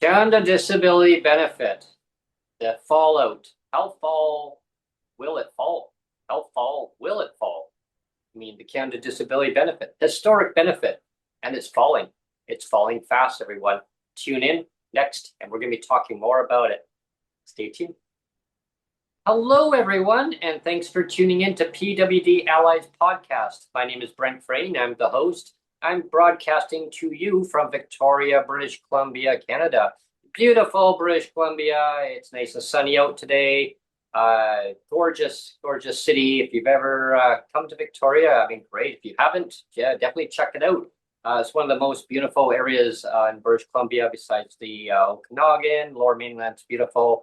Canada Disability Benefit, the fallout. How fall will it fall? How fall will it fall? I mean, the Canada Disability Benefit, historic benefit, and it's falling. It's falling fast, everyone. Tune in next, and we're going to be talking more about it. Stay tuned. Hello, everyone, and thanks for tuning in to PWD Allies podcast. My name is Brent Frain. I'm the host. I'm broadcasting to you from Victoria, British Columbia, Canada. Beautiful British Columbia. It's nice and sunny out today. Gorgeous, gorgeous city. If you've ever come to Victoria, I mean, great. If you haven't, yeah, definitely check it out. It's one of the most beautiful areas in British Columbia, besides the Okanagan. Lower Mainland's beautiful.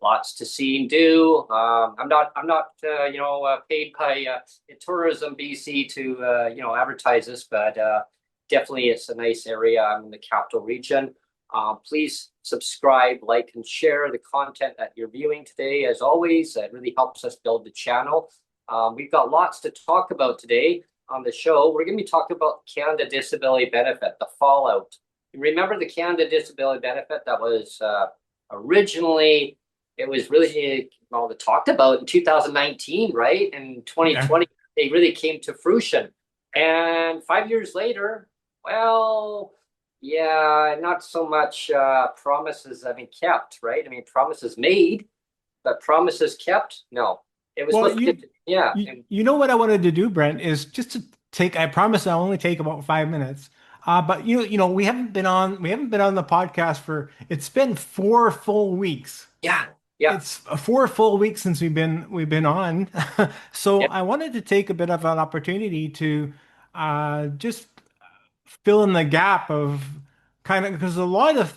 Lots to see and do. I'm not paid by Tourism BC to advertise this, but definitely it's a nice area. I'm in the capital region. Please subscribe, like, and share the content that you're viewing today. As always, it really helps us build the channel. We've got lots to talk about today on the show. We're going to be talking about Canada Disability Benefit, the fallout. You remember the Canada Disability Benefit that was originally, it was really talked about in 2019, right? In 2020, they really came to fruition. And 5 years later, well, yeah, not so much promises have been kept, right? I mean, promises made, but promises kept? No. It was You know what I wanted to do, Brent, is just to take, I promise I'll only take about 5 minutes. But we haven't been on the podcast it's been 4 full weeks. Yeah. Yeah. It's 4 full weeks since we've been on. So Yeah. I wanted to take a bit of an opportunity to just fill in the gap of kind of, because a lot of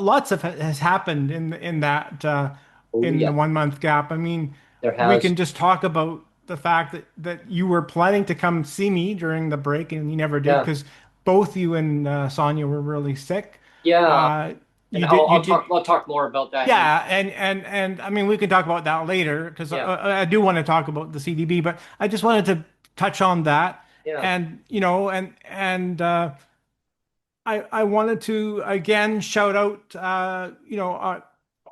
lots of has happened in that Oh, in the yeah. 1 month gap. I mean, There we has. can just talk about the fact that you were planning to come see me during the break and you never did Yeah. because both you and Sonia were really sick. Yeah. Uh, And you did I'll you I'll did talk more about that. yeah, and I mean we can talk about that later because Yeah. I do want to talk about the CDB, but I just wanted to touch on that Yeah. and I wanted to again shout out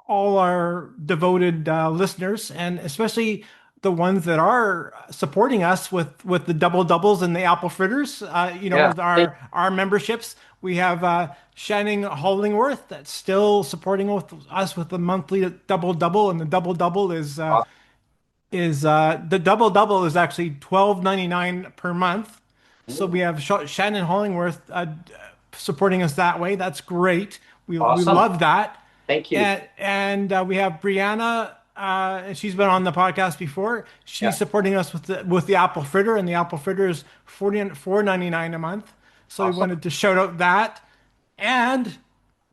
all our devoted listeners and especially the ones that are supporting us with the double doubles and the apple fritters. Yeah. Our memberships. We have Shannon Hollingworth that's still supporting us with the monthly double double, and the double double is actually $12.99 per month. So we have Shannon Hollingworth supporting us that way. That's great. We Awesome. love that. Thank you. And we have Brianna. And she's been on the podcast before. She's Yeah. supporting us with the apple fritter, and the apple fritter is $4.99 a month. So we Awesome. wanted to shout out that, and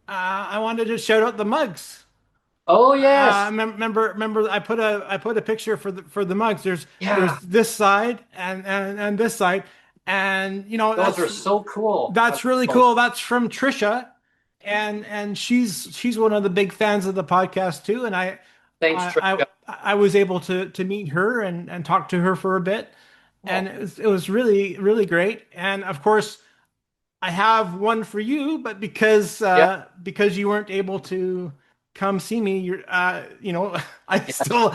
I wanted to shout out the mugs. Oh, yes. Remember, I put a picture for the mugs. There's Yeah. this side and this side, and Those are so cool. that's really cool. That's from Trisha, and she's one of the big fans of the podcast too. And Thanks, I Trisha. I was able to meet her and talk to her for a bit, and Oh, it was really really great. And of course, I have one for you, but yeah. because you weren't able to come see me, Yeah. I still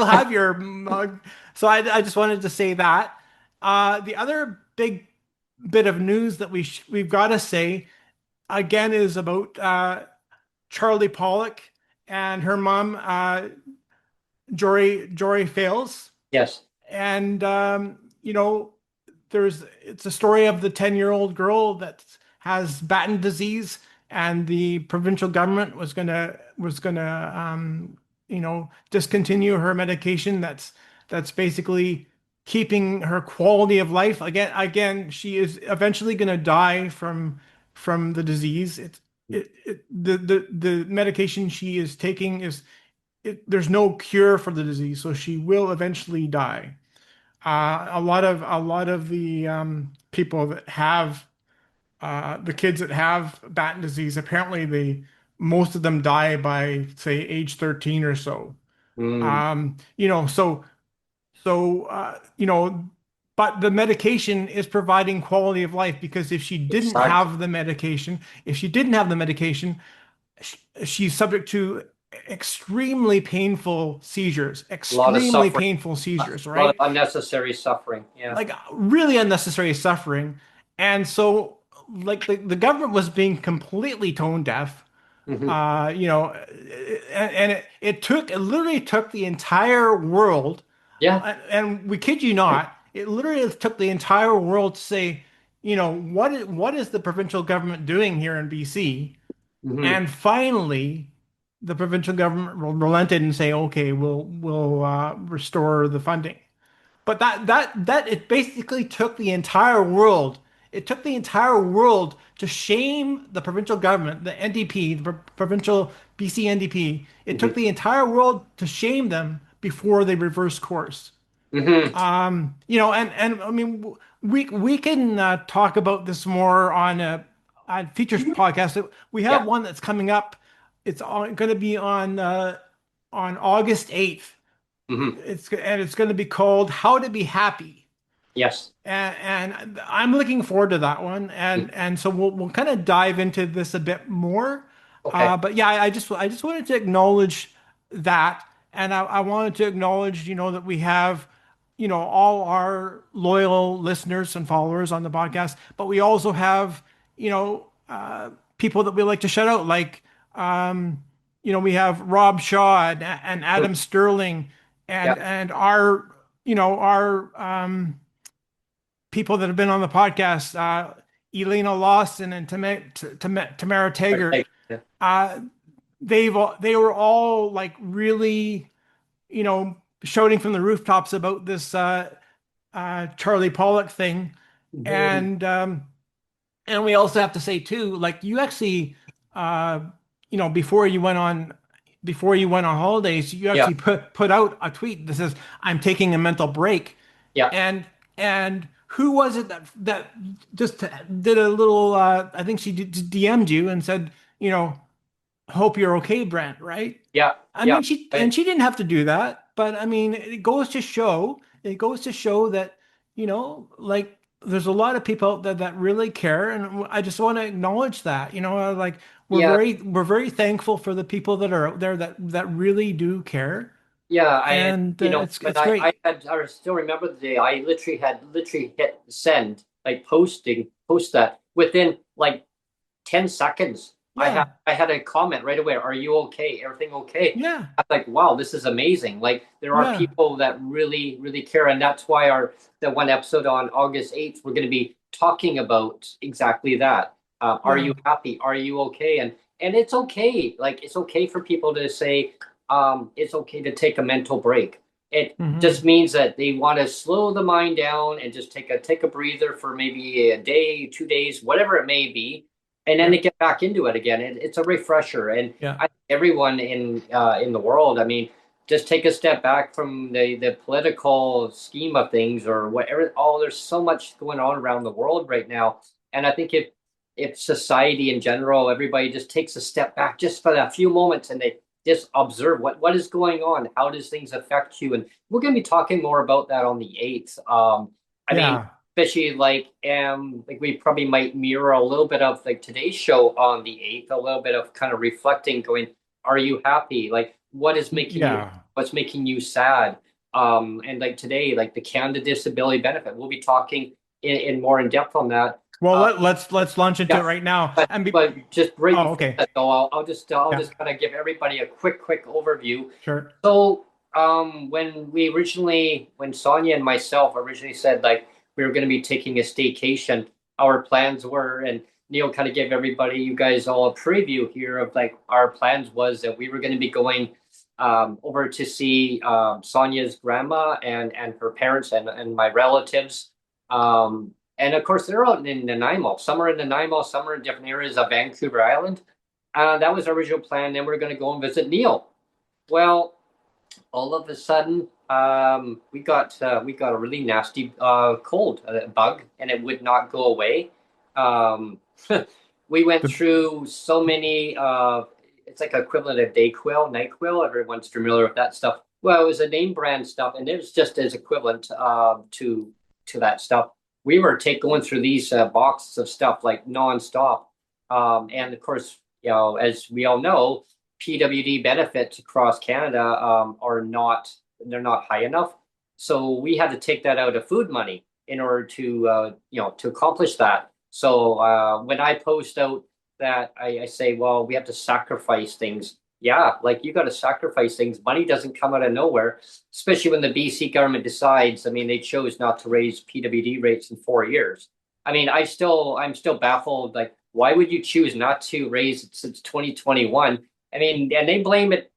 have your mug. So I just wanted to say that. The other big bit of news that we've got to say again is about Charlie Pollock and her mom, Jory Fales. Yes. And it's a story of the 10-year-old girl that has Batten disease, and the provincial government was gonna discontinue her medication. That's basically keeping her quality of life. Again, she is eventually gonna die from the disease. The medication she is taking there's no cure for the disease, so she will eventually die. A lot of the people that have the kids that have Batten disease, apparently most of them die by say age 13 or so. Mm, Um, you know, so so but the medication is providing quality of life because if she didn't exactly. have the medication, she's subject to extremely painful seizures, A lot of extremely suffering, painful seizures, a lot of right? unnecessary suffering. Yeah. Like really unnecessary suffering. And so like the government was being completely tone deaf. Hmm. You know, and it literally took the entire world, Yeah. and we kid you not, it literally took the entire world to say, you know, what is the provincial government doing here in BC? Hmm. And finally, the provincial government relented and say, okay, we'll restore the funding. But that it basically took the entire world. It took the entire world to shame the provincial government, the NDP, the provincial BC NDP. It Hmm. took the entire world to shame them before they reversed course. Hmm. You know, and I mean, we can talk about this more on features podcast. We have Yeah. one that's coming up. It's going to be on August 8th. Hmm. It's going to be called "How to Be Happy." Yes. And I'm looking forward to that one, Mm. and so we'll kind of dive into this a bit more. Okay. But yeah, I just wanted to acknowledge that, and I wanted to acknowledge, you know, that we have, you know, all our loyal listeners and followers on the podcast, but we also have, you know, people that we like to shout out, like, you know, we have Rob Shaw and Mm. Adam Sterling, Yeah. and our, you know, our people that have been on the podcast, Elena Lawson and Tamara Right. Taggart. Yeah. Uh, they were all like really, you know, shouting from the rooftops about this Charlie Pollock thing, Mhm. and and we also have to say too, like you actually, uh, you know, before you went on holidays, you Yeah. actually put out a tweet that says, "I'm taking a mental break," Yeah. and who was it that just did a little? I think she DM'd you and said, you know, hope you're okay, Brent, right? Yeah. I Yeah. mean, Right. she didn't have to do that, but I mean, it goes to show that, you know, like there's a lot of people out there that really care, and I just want to acknowledge that, you know, like Yeah. we're very thankful for the people that are out there that really do care, Yeah. I, and when it's great. I still remember the day I literally hit send, like post that within like 10 seconds. Yeah, I had a comment right away. Are you okay? Everything okay? yeah, I'm like, wow, this is amazing. Like there are yeah, people that really, really care. And that's why the one episode on August 8th, we're going to be talking about exactly that. Are yeah. you happy? Are you okay? And it's okay. Like it's okay for people to say, it's okay to take a mental break. It just Hmm. means that they want to slow the mind down and just take a breather for maybe a day, 2 days, whatever it may be, and then Yeah, they get back into it again. It's a refresher, and yeah. I think everyone in the world, I mean, just take a step back from the political scheme of things or whatever. Oh, there's so much going on around the world right now, and I think if society in general, everybody just takes a step back just for a few moments and they just observe what is going on, how does things affect you, and we're going to be talking more about that on the 8th. I mean, Yeah. especially like we probably might mirror a little bit of like today's show on the 8th, a little bit of kind of reflecting, going, are you happy? Like what is making you, Yeah. what's making you sad? And like today, like the Canada Disability Benefit, we'll be talking in more in depth on that. Well, uh, let's launch into it yeah, right now. but And be, just right oh, before okay. that though, I'll Yeah, just kind of give everybody a quick overview. sure. So, when Sonia and myself originally said like we were going to be taking a staycation, our plans were, and Neil kind of gave everybody, you guys all a preview here of like our plans was that we were going to be going over to see Sonia's grandma and her parents and my relatives. And of course, they're out in Nanaimo. Some are in Nanaimo, some are in different areas of Vancouver Island. That was our original plan. Then we are going to go and visit Neil. Well, all of a sudden, we got a really nasty cold bug, and it would not go away. Um, we went The, through so many. It's like equivalent of Dayquil, Nyquil. Everyone's familiar with that stuff. Well, it was a name brand stuff, and it was just as equivalent to that stuff. We were going through these boxes of stuff like nonstop, and of course as we all know, PWD benefits across Canada are not they're not high enough. So we had to take that out of food money in order to to accomplish that. So when I post out that I say, well, we have to sacrifice things. Yeah, like you got to sacrifice things. Money doesn't come out of nowhere, especially when the BC government decides. I mean, they chose not to raise PWD rates in 4 years. I mean, I'm still baffled. Like, why would you choose not to raise it since 2021? I mean, and they blame it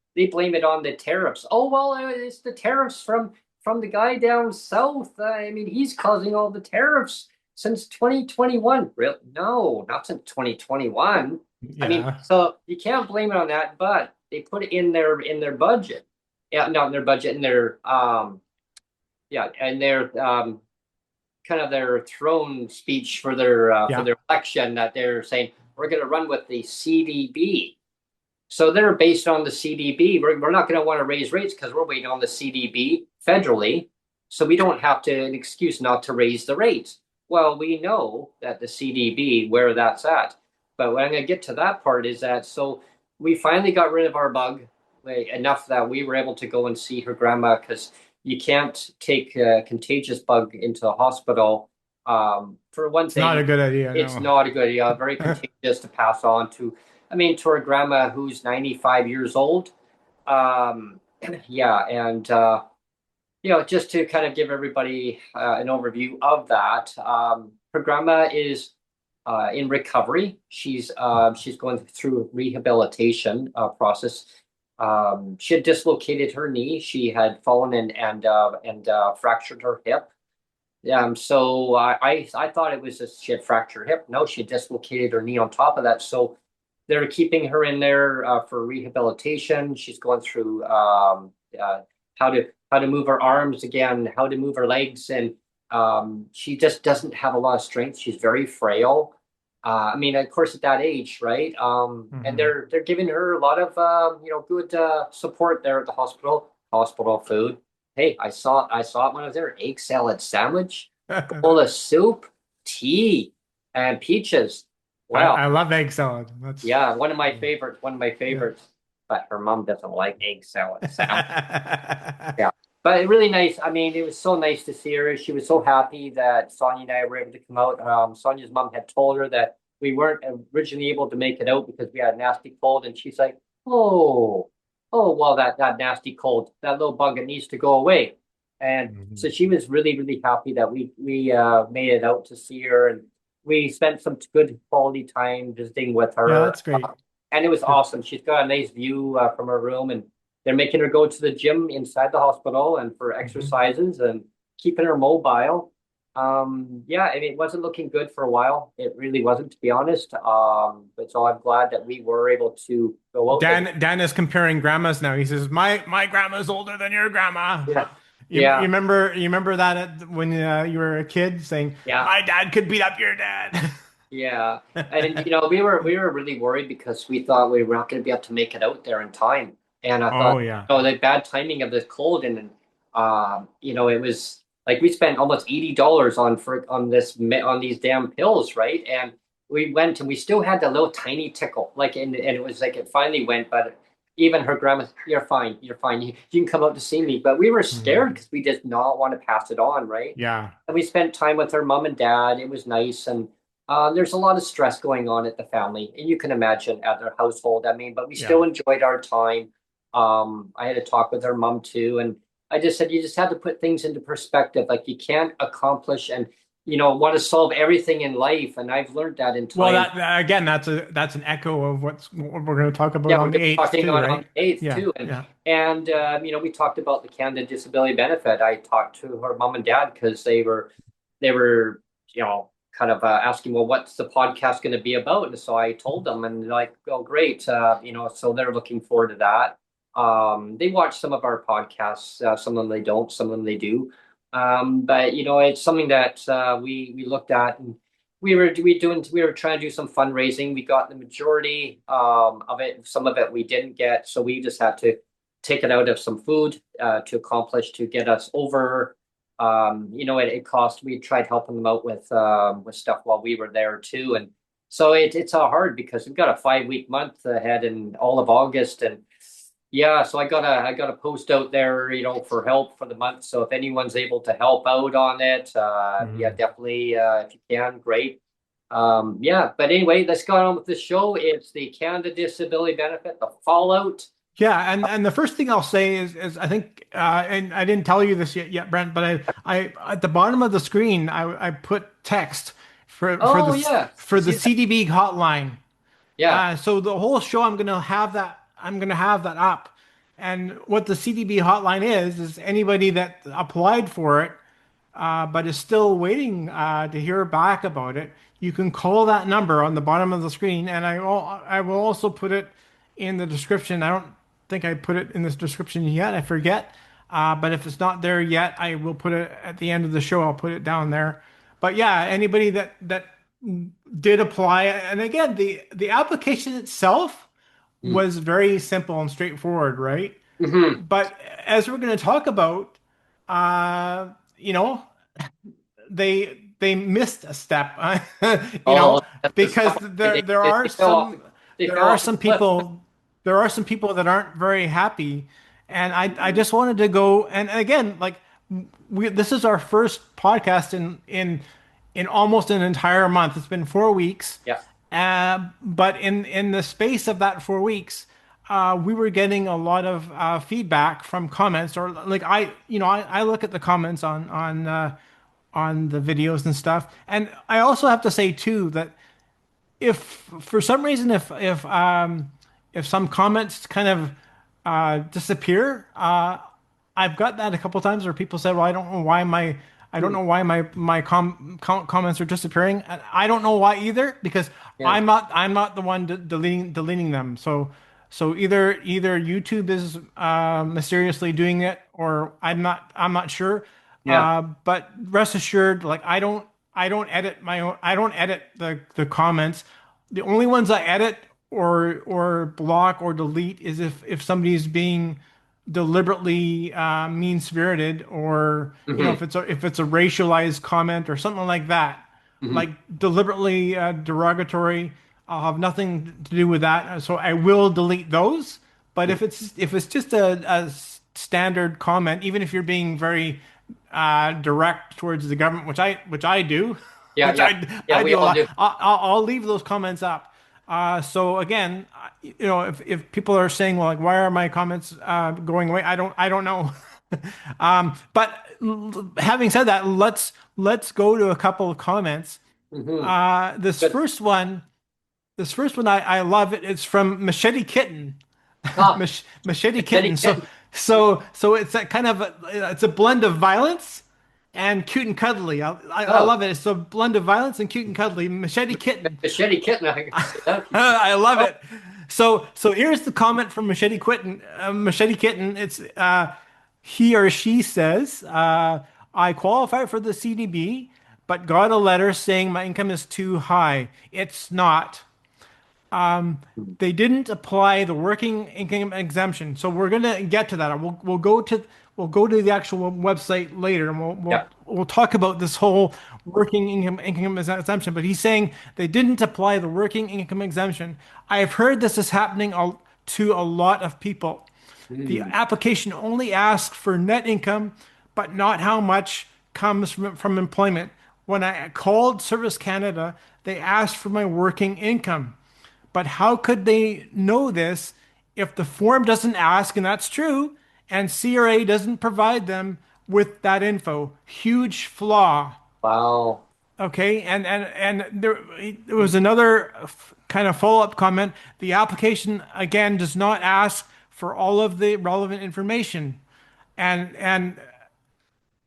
on the tariffs. Oh well, it's the tariffs from the guy down south. I mean, he's causing all the tariffs since 2021. Real? No, not since 2021. I mean, Yeah. so you can't blame it on that, but they put it in their budget. Yeah, not in their budget, in their yeah, and their kind of their throne speech for Yeah. their election that they're saying we're going to run with the CDB. So they're based on the CDB. We're not going to want to raise rates because we're waiting on the CDB federally. So we don't have to an excuse not to raise the rates. Well, we know that the CDB, where that's at. But what I'm going to get to that part is that so we finally got rid of our bug enough that we were able to go and see her grandma because you can't take a contagious bug into a hospital. For one It's not a thing, good idea, it's no. not a good idea. Very contagious to pass on to. I mean, to her grandma who's 95 years old. Um, yeah, and just to kind of give everybody an overview of that, her grandma is in recovery. She's going through a rehabilitation process. She had dislocated her knee. She had fallen and fractured her hip. So I thought it was just she had fractured her hip. No, she had dislocated her knee on top of that. So they're keeping her in there for rehabilitation. She's going through how to move her arms again, how to move her legs, and she just doesn't have a lot of strength. She's very frail. I mean, of course, at that age, right? And Mhm. they're giving her a lot of good support there at the hospital. Hospital food. Hey, I saw it when I was there. Egg salad sandwich, bowl of soup, tea, and peaches. Wow. I love egg salad. That's Yeah, one of my favorites, one of my yeah. favorites. But her mom doesn't like egg salad sandwich. Yeah. But really nice. I mean, it was so nice to see her. She was so happy that Sonia and I were able to come out. Sonia's mom had told her that we weren't originally able to make it out because we had a nasty cold, and she's like, "Oh, oh, well, that nasty cold, that little bug, it needs to go away." And so Mhm. she was really, really happy that we made it out to see her, and we spent some good quality time visiting with Yeah, her. that's great. And it was Good. awesome. She's got a nice view from her room, and they're making her go to the gym inside the hospital and for Mhm. exercises and keeping her mobile. Yeah, I mean, it wasn't looking good for a while. It really wasn't, to be honest. But so I'm glad that we were able to go out there. Dan is comparing grandmas now. He says, My grandma's older than your grandma." Yeah, You yeah, remember that when you were a kid saying, yeah, "My dad could beat up your dad." yeah. And we were really worried because we thought we were not going to be able to make it out there in time. And I thought, Oh yeah. the bad timing of this cold, and it was like we spent almost $80 on these damn pills, right? And we went and we still had the little tiny tickle, like, and it was like it finally went, but even her grandma, you're fine, you can come out to see me. But we were Mhm. scared because we did not want to pass it on, right? Yeah. And we spent time with her mom and dad. It was nice, and there's a lot of stress going on at the family, and you can imagine at their household. I mean, but we still Yeah. enjoyed our time. I had a talk with her mom too, and I just said you just have to put things into perspective. Like you can't accomplish and want to solve everything in life, and I've learned that in Well, time. again, that's an echo of what we're going to talk about Yeah, we're on gonna the be 8th talking too, on right? the 8th Yeah. too, Yeah. and we talked about the Canada Disability Benefit. I talked to her mom and dad because they were kind of asking, well, what's the podcast going to be about? And so I told them, and they're like, oh, great, so they're looking forward to that. They watch some of our podcasts. Some of them they don't, some of them they do. But it's something that we looked at, and we were trying to do some fundraising. We got the majority of it. Some of it we didn't get, so we just had to take it out of some food to get us over. It cost. We tried helping them out with stuff while we were there too, and So it's all hard because we've got a 5 week month ahead in all of August, and yeah, so I gotta post out there, for help for the month. So if anyone's able to help out on it, yeah, Mhm. definitely, if you can, great. Yeah, but anyway, let's go on with the show. It's the Canada Disability Benefit, the fallout. Yeah, and the first thing I'll say is I think and I didn't tell you this yet, Brent, but I at the bottom of the screen I put text Oh yeah, I for the see that. CDB hotline. Yeah. So the whole show I'm gonna have that up. And what the CDB hotline is anybody that applied for it but is still waiting to hear back about it, you can call that number on the bottom of the screen, and I will also put it in the description. I don't think I put it in this description yet. I forget, but if it's not there yet, I will put it at the end of the show. I'll put it down there. But yeah, anybody that did apply, and again, the application itself was very simple and straightforward, right? Mm-hmm. But as we're going to talk about, uh, you know, they missed a step, Oh, that's the because stuff. They fell off. They there fell are off the some cliff. people that aren't very happy, and I just wanted to go and again like this is our first podcast in almost an entire month. It's been 4 weeks, Yeah. but in the space of that 4 weeks, we were getting a lot of feedback from comments, or like I look at the comments on the videos and stuff, and I also have to say too that if for some reason if some comments kind of disappear, I've got that a couple times where people said, "Well, I don't Hmm. know why comments are disappearing." And I don't know why either because Yeah. I'm not the one deleting them. So either YouTube is mysteriously doing it, or I'm not sure. Yeah. But rest assured, like I don't edit I don't edit the comments. The only ones I edit or block or delete is if somebody's being deliberately mean-spirited, or Mm-hmm. if it's a racialized comment or something like that, Mm-hmm. like deliberately derogatory. I'll have nothing to do with that, so I will delete those. But if it's just a standard comment, even if you're being very direct towards the government, which I do, Yeah. which Yeah. Yeah. I We do a all lot. do. I'll leave those comments up. So again, if people are saying, well, like, why are my comments going away? I don't know. But having said that, let's go to a couple of comments. Mm-hmm. Uh, Good. this first one, I love it. It's from Machete Kitten. Ah, Machete Teddy Kitten. Kitten. So it's a kind of it's a blend of violence and cute and cuddly. I Oh, love it. It's a blend of violence and cute and cuddly. Machete Kitten. Machete Kitten. I can say that. I love Oh, it. So here's the comment from Machete Kitten. Machete Kitten. It's he or she says, I qualify for the CDB, but got a letter saying my income is too high. It's not. They didn't apply the working income exemption. So we're gonna get to that. We'll go to the actual website later, and yeah. we'll talk about this whole working income exemption. But he's saying they didn't apply the working income exemption. I've heard this is happening to a lot of people. The Mm. application only asks for net income, but not how much comes from employment. When I called Service Canada, they asked for my working income. But how could they know this if the form doesn't ask, and that's true, and CRA doesn't provide them with that info? Huge flaw. Wow. Okay, and there was another kind of follow-up comment. The application again does not ask for all of the relevant information, and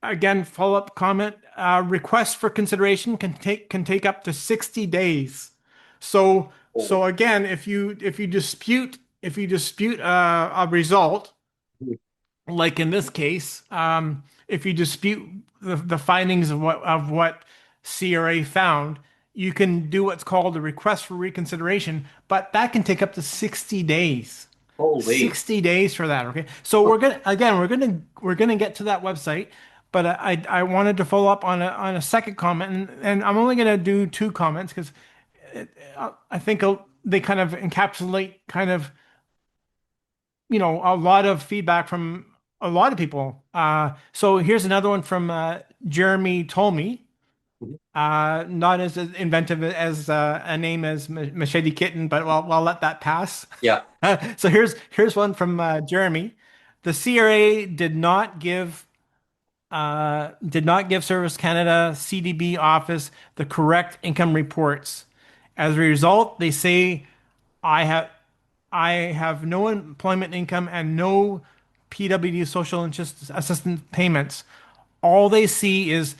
again, follow-up comment, request for consideration can take up to 60 days. So Oh. again, if you dispute a result, like in this case, if you dispute the findings of what CRA found, you can do what's called a request for reconsideration, but that can take up to 60 days. Holy. 60 days for that. Okay. So we're gonna get to that website, but I wanted to follow up on a second comment, and I'm only gonna do two comments because I think they kind of encapsulate kind of, a lot of feedback from a lot of people. So here's another one from Jeremy Tolmie. Mhm. Not as inventive as a name as Machete Kitten, but I'll let that pass. Yeah. So here's one from Jeremy. The CRA did not give Service Canada CDB office the correct income reports. As a result, they say I have I have no employment income and no PWD social assistance payments. All they see is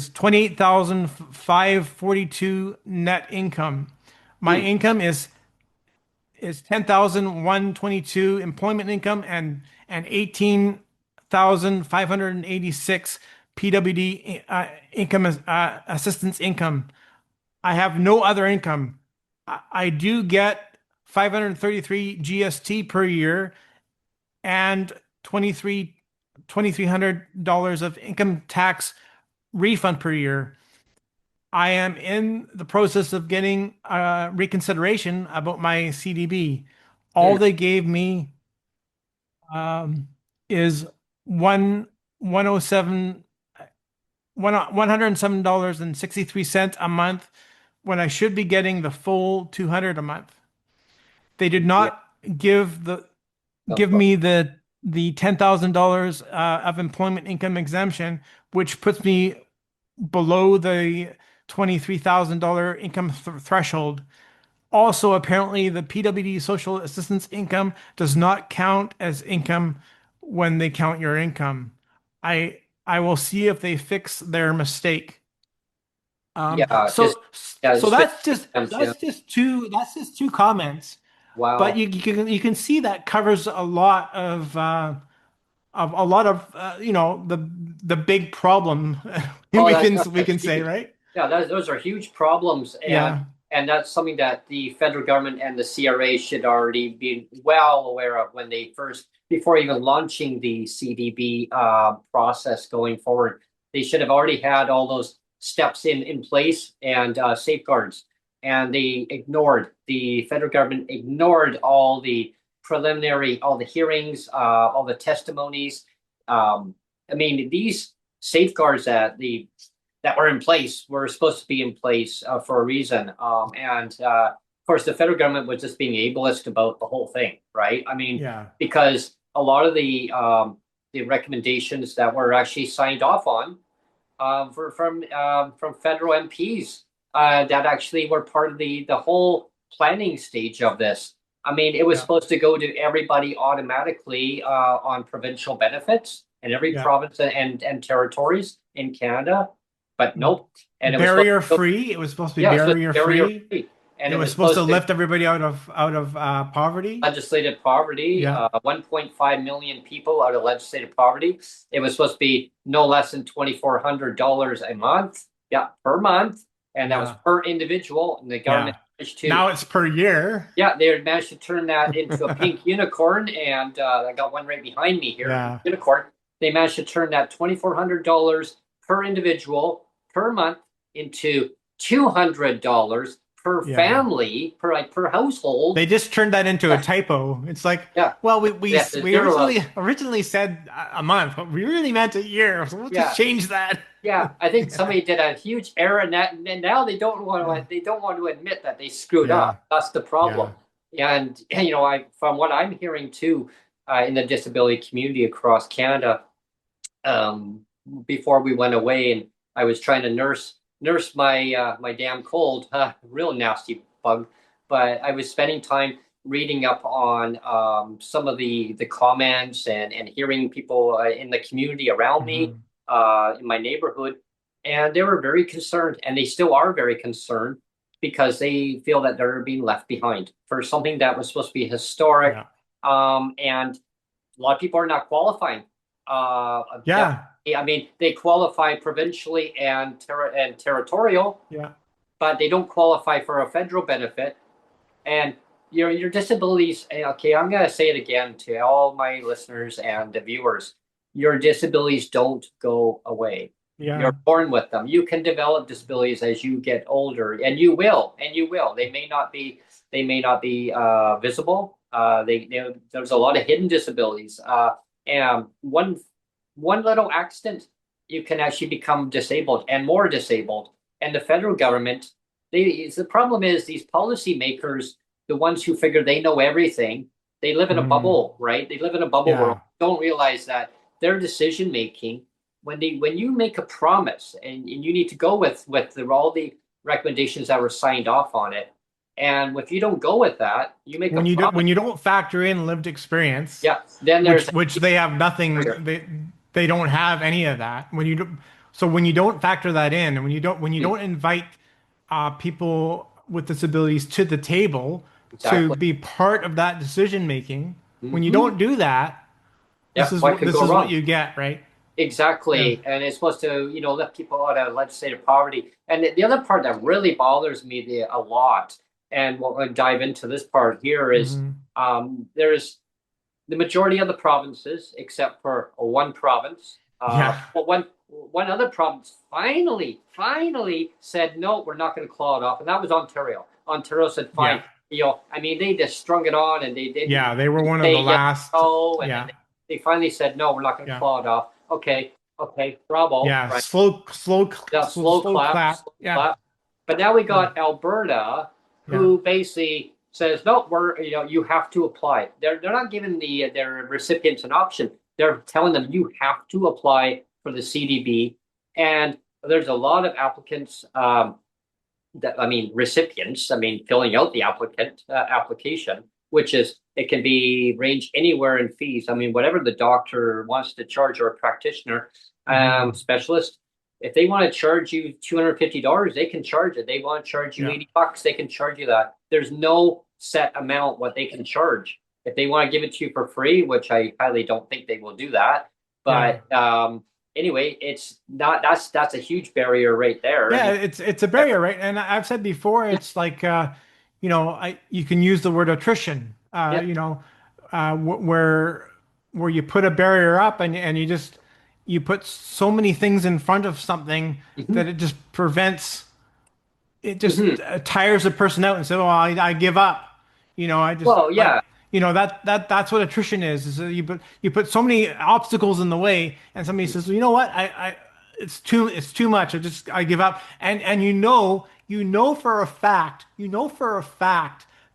28,542 net income. My Mm, income is 10,122 employment income and 18,586 PWD income assistance income. I have no other income. I do get 533 GST per year and 2,300 of income tax refund per year. I am in the process of getting reconsideration about my CDB. All mm. they gave me is one 107 $107.63 a month when I should be getting the full 200 a month. They did Yeah. not give the Oh, give oh, me the $10,000 of employment income exemption, which puts me below the $23,000 income threshold. Also, apparently, the PWD social assistance income does not count as income when they count your income. I will see if they fix their mistake. Um, yeah. Just so yeah. so Just straight that's just comes. Yeah. that's just two comments. But Wow. you can see that covers a lot of a lot of the big problem Oh, we that's can that's, we that's can say, huge. right? Yeah, those are huge problems, Yeah. and that's something that the federal government and the CRA should already be well aware of when they first, before even launching the CDB process going forward. They should have already had all those steps in place and safeguards, and they ignored. The federal government ignored all the preliminary, all the hearings, all the testimonies. I mean, these safeguards that were in place were supposed to be in place for a reason. And of course, the federal government was just being ableist about the whole thing, right? I mean, Yeah. because a lot of the recommendations that were actually signed off on from federal MPs that actually were part of the whole planning stage of this. I mean, it was Yeah. supposed to go to everybody automatically on provincial benefits in every Yeah. province and territories in Canada, but nope. And it was supposed Barrier to go, free. It was supposed to be yeah, it's supposed to barrier be barrier free. free, and It it was was supposed to supposed to lift everybody out of poverty. legislated poverty, Yeah. 1.5 million people out of legislated poverty. It was supposed to be no less than $2,400 a month. Yeah, per month. And that was Yeah. per individual. And the government Yeah. managed to, Now it's per year. yeah, they managed to turn that into a pink unicorn. And I got one right behind me here, Yeah. unicorn. They managed to turn that $2,400 per individual per month into $200 per Yeah. family, per household. They just turned that into a Yeah, typo. It's like, yeah. well, we Yeah, the we zero originally said a month, but we really meant a year. So we'll just yeah, change that. yeah. I think somebody did a huge error in that, and now Yeah. they don't want to admit that they screwed Yeah. up. That's the Yeah. problem. And I from what I'm hearing too, in the disability community across Canada, um, before we went away, and I was trying to nurse my damn cold, real nasty bug. But I was spending time reading up on some of the comments and hearing people in the community around me, Mhm. in my neighborhood, and they were very concerned, and they still are very concerned because they feel that they're being left behind for something that was supposed to be historic, Yeah. and a lot of people are not qualifying. Yeah. Definitely, I mean, they qualify provincially and territorial, Yeah. but they don't qualify for a federal benefit. And your disabilities. Okay, I'm gonna say it again to all my listeners and the viewers. Your disabilities don't go away. Yeah. You're born with them. You can develop disabilities as you get older, and you will, and you will. They may not be visible. There's a lot of hidden disabilities. And one little accident, you can actually become disabled and more disabled. And the federal government, the problem is these policymakers, the ones who figure they know everything, they live in a bubble, right? They live in a bubble world. Don't realize that their decision making, when you make a promise and you need to go with all the recommendations that were signed off on it, and if you don't go with that, you make When a you promise. when you don't factor in lived experience, Yeah, then there's which they have nothing, they don't have any of that. So when you don't factor that in, and when you don't invite people with disabilities to the table to exactly. be part of that decision making, when you Hmm. don't do that, Yeah, what could this go is what wrong? you get, right? Yeah. Exactly. And it's supposed to, lift people out of legislative poverty. And the other part that really bothers me a lot, and we'll dive into this part here, is Hmm. there's the majority of the provinces, except for one province, Yeah. but one other province finally said, no, we're not going to claw it off. And that was Ontario. Ontario said, Yeah. fine. I mean, they just strung it on and they didn't Yeah. They were one of say the yes, last. no, and then Yeah. they finally said, no, we're not going to Yeah. claw it off. Okay, bravo, Yeah. right? Yeah, slow Slow clap, clap. slow Yeah. clap. But now we Yeah. got Alberta, Yeah. who basically says, no, you have to apply. They're not giving their recipients an option. They're telling them you have to apply for the CDB, and there's a lot of applicants. Recipients. Filling out the application, which is it can be range anywhere in fees. Whatever the doctor wants to charge or a practitioner, Hmm. specialist. If they want to charge you $250, they can charge it. They want to charge you Yeah. $80, they can charge you that. There's no set amount what they can charge. If they want to give it to you for free, which I highly don't think they will do that, Yeah. but anyway, it's not. That's a huge barrier right there. Yeah, it's a barrier, right? And I've said before, it's like you can use the word attrition, Yeah. where you put a barrier up and you put so many things in front of something Mhm. that it just prevents it Mhm. just tires a person out and says, "Oh, I give up." I just Well, like yeah, that's what attrition is that you put so many obstacles in the way, and somebody says, well, "You know what? I it's too much. I give up." And you know for a fact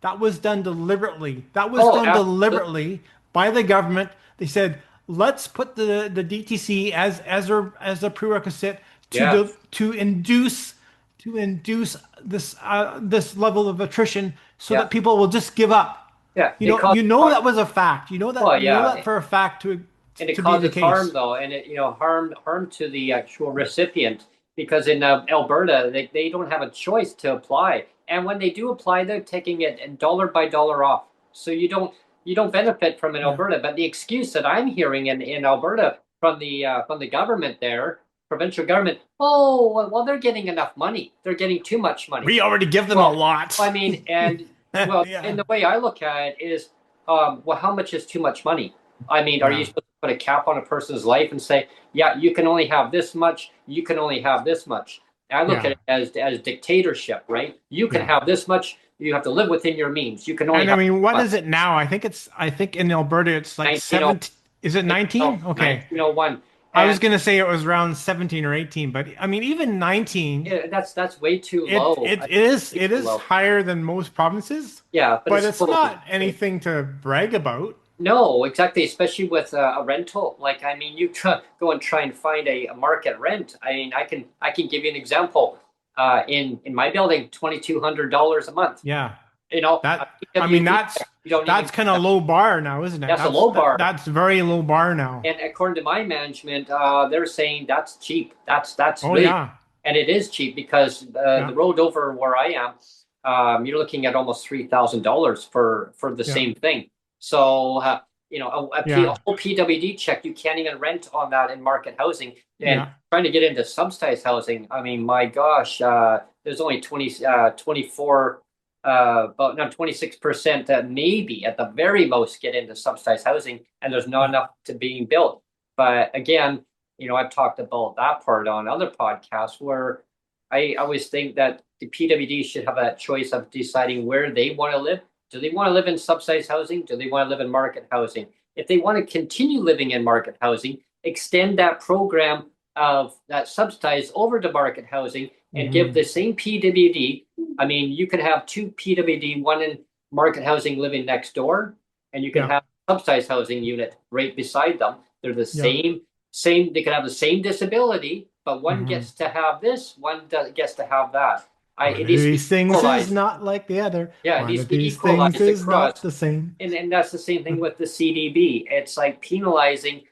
that was done deliberately. That was oh, done absolutely. deliberately by the government. They said, "Let's put the DTC as a prerequisite Yeah, to induce this level of attrition so yeah, that people will just give up." yeah. It That was a fact. well, You know yeah, that for a fact and it to be the causes harm case. though, and it harm to the actual recipient, because in Alberta they don't have a choice to apply, and when they do apply, they're taking it and dollar by dollar off. So you don't benefit from in Yeah. Alberta. But the excuse that I'm hearing in Alberta from the government there, provincial government, oh well, they're getting enough money. They're getting too much money. We already give them a Well, lot. and Yeah. the way I look at it is, well, how much is too much money? Are you Yeah. supposed to put a cap on a person's life and say, yeah, you can only have this much, you can only have this much? I look at Yeah. it as dictatorship, right? You can Yeah. have this much, you have to live within your means. You can only And I have mean, this what much. is it now? I think in Alberta it's like 1901, 17. Is it 19? Okay. 1901. I And was gonna say it was around 17 or 18, but I mean even 19, that's way too low. Way it too is low. higher than most provinces, Yeah, but but it's it's still not anything to brag about. no, exactly. Especially with a rental. You go and try and find a market rent. I can give you an example. In my building, $2,200 a month. Yeah. A I mean PWD check, you don't even that's kind of low bar now, isn't it? that's a low bar. That's very low bar now. And according to my management, they're saying that's cheap. That's Oh really, yeah. and it is cheap because the Yeah. road over where I am, you're looking at almost $3,000 for the Yeah. same thing. So a Yeah. whole PWD check, you can't even rent on that in market housing. And Yeah. trying to get into subsidized housing, my gosh, there's only 24, about now 26% that maybe at the very most get into subsidized housing, and there's not Yeah. enough to being built. But again, I've talked about that part on other podcasts where I always think that the PWD should have that choice of deciding where they want to live. Do they want to live in subsidized housing? Do they want to live in market housing? If they want to continue living in market housing, extend that program of that subsidized over to market housing and give the same PWD. I mean, you could have two PWD, one in market housing living next door, and you can Yeah. have subsidized housing unit right beside them. They're the Yeah. same. They could have the same disability, but one Mhm. gets to have this, one gets to have that. One It of needs to be these things is equalized. not like the other. Yeah, it One needs of to be these things equalized is not across. the same. And that's the same thing with the CDB. It's like penalizing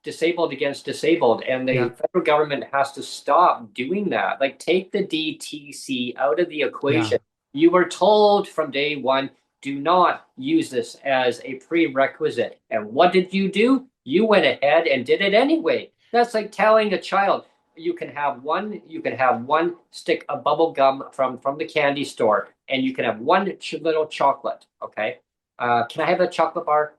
disabled against disabled, and the Yeah. federal government has to stop doing that. Like, take the DTC out of the Yeah. equation. You were told from day one, do not use this as a prerequisite. And what did you do? You went ahead and did it anyway. That's like telling a child, you can have one stick of bubble gum from the candy store, and you can have one little chocolate. Okay. Can I have a chocolate bar?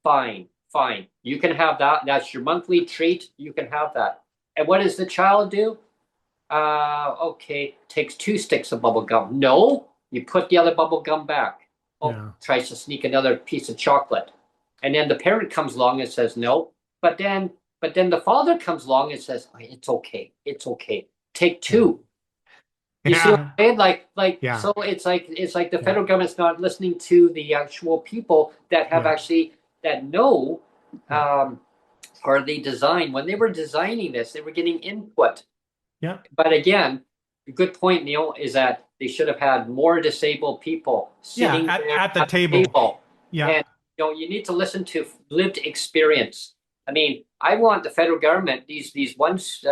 Fine, fine. You can have that. That's your monthly treat. You can have that. And what does the child do? Okay, takes two sticks of bubble gum. No, you put the other bubble gum back. Oh, Yeah. tries to sneak another piece of chocolate. And then the parent comes along and says no. But then the father comes along and says, "Oh, it's okay. It's okay. Take Yeah. two." You see what Yeah. I'm saying? Yeah. So it's like the Yeah. federal government's not listening to the actual people that have Yeah. actually that know Yeah. um, or they design when they were designing this, they were getting input. Yeah. But again, a good point, Neil, is that they should have had more disabled people Yeah. sitting there At the at the table. table. Yeah. And you need to listen to lived experience. I mean, I want the federal government, these ones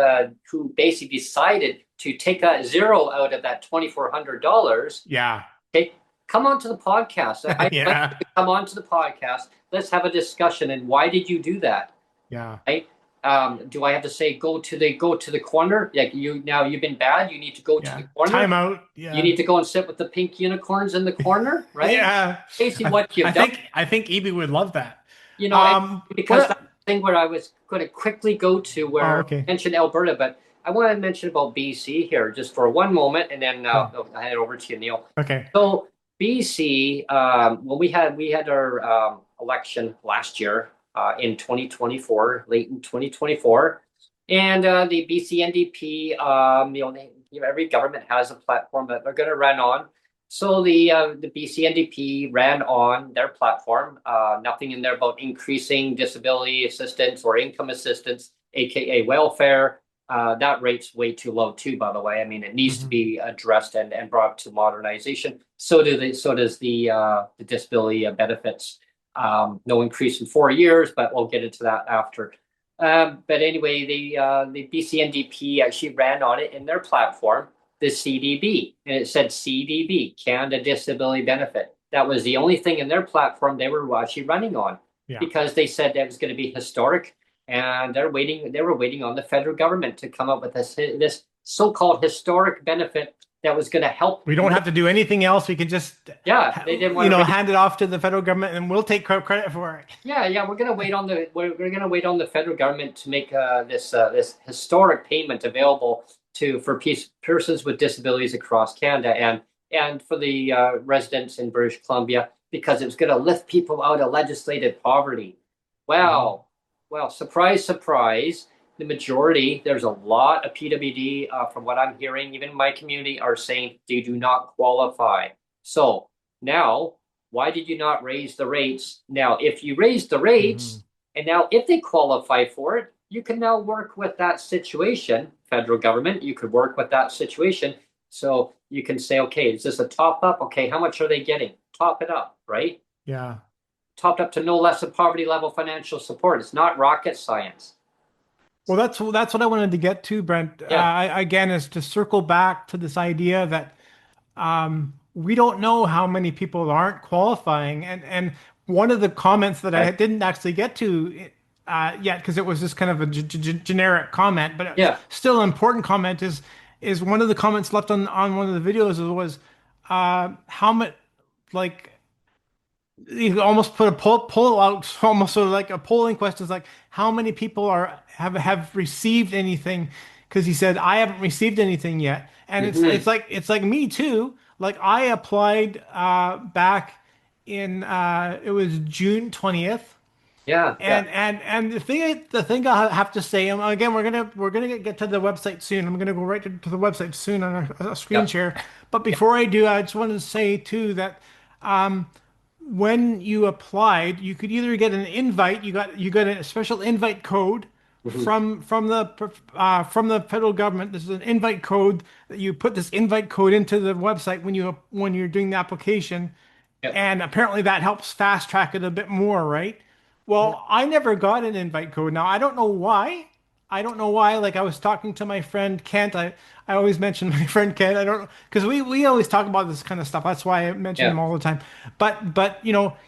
who basically decided to take a zero out of that $2,400. Yeah. Okay, come on to the podcast. I'd like you Yeah. to come on to the podcast. Let's have a discussion. And why did you do that? Yeah. Right? Do I have to say go to the corner? Like, you've been bad. You need to go to the Yeah. corner. Time out. You Yeah. need to go and sit with the pink unicorns in the corner, right? Yeah. Basically, what I you've done. think Evie would love that. And because that's What? the thing where I was going to quickly go to Oh, where I okay. mentioned Alberta, but I want to mention about BC here just for one moment, and then Okay. I'll hand it over to you, Neil. Okay. So BC, when we had our election last year in 2024, late in 2024, and the BC NDP, every government has a platform that they're going to run on. So the BC NDP ran on their platform, nothing in there about increasing disability assistance or income assistance, aka welfare. That rate's way too low too, by the way. I mean, it needs to Mhm. be addressed and brought to modernization. So does the disability benefits. No increase in 4 years, but we'll get into that after. But anyway, the BCNDP actually ran on it in their platform, the CDB, and it said CDB, Canada Disability Benefit. That was the only thing in their platform they were actually running on, Yeah. because they said that was going to be historic, and they were waiting on the federal government to come up with this so-called historic benefit that was going to help. We don't have to do anything else. We can just, Yeah, they didn't want to. hand it off to the federal government, and we'll take credit for it. Yeah. We're gonna wait on the federal government to make this historic payment available for persons with disabilities across Canada, and for the residents in British Columbia, because it was going to lift people out of legislated poverty. Mhm. Wow. Well, surprise, surprise. The majority, there's a lot of PWD, from what I'm hearing, even in my community, are saying they do not qualify. So now, why did you not raise the rates? Now, if you raise the rates, Mhm. and now if they qualify for it, you can now work with that situation, federal government, you could work with that situation. So you can say, okay, is this a top up? Okay, how much are they getting? Top it up, right? Yeah. Topped up to no less than poverty level financial support. It's not rocket science. Well, that's what I wanted to get to, Brent. Yeah, Again, is to circle back to this idea that we don't know how many people aren't qualifying, and one of the comments that I okay. didn't actually get to yet, because it was just kind of a generic comment, but it's Yeah, still an important comment, is one of the comments left on one of the videos was how much, like, you could almost put a poll out, almost sort of like a polling question. It's like how many people have received anything? Because he said I haven't received anything yet, and Hmm. it's like me too. Like I applied back in it was June 20th. Yeah, yeah, And the thing I have to say, again, we're gonna get to the website soon. I'm gonna go right to the website soon on a screen yeah. share. But before I do, I just wanted to say too that when you applied, you could either get an invite, you got a special invite code Hmm. from the federal government. This is an invite code that you put this invite code into the website when you're doing the application, Yeah. and apparently that helps fast track it a bit more, right? Well, I never got an invite code. Now, I don't know why. I don't know why. Like I was talking to my friend Kent. I always mention my friend Kent. I don't because we always talk about this kind of stuff. That's why I mention Yeah. him all the time. But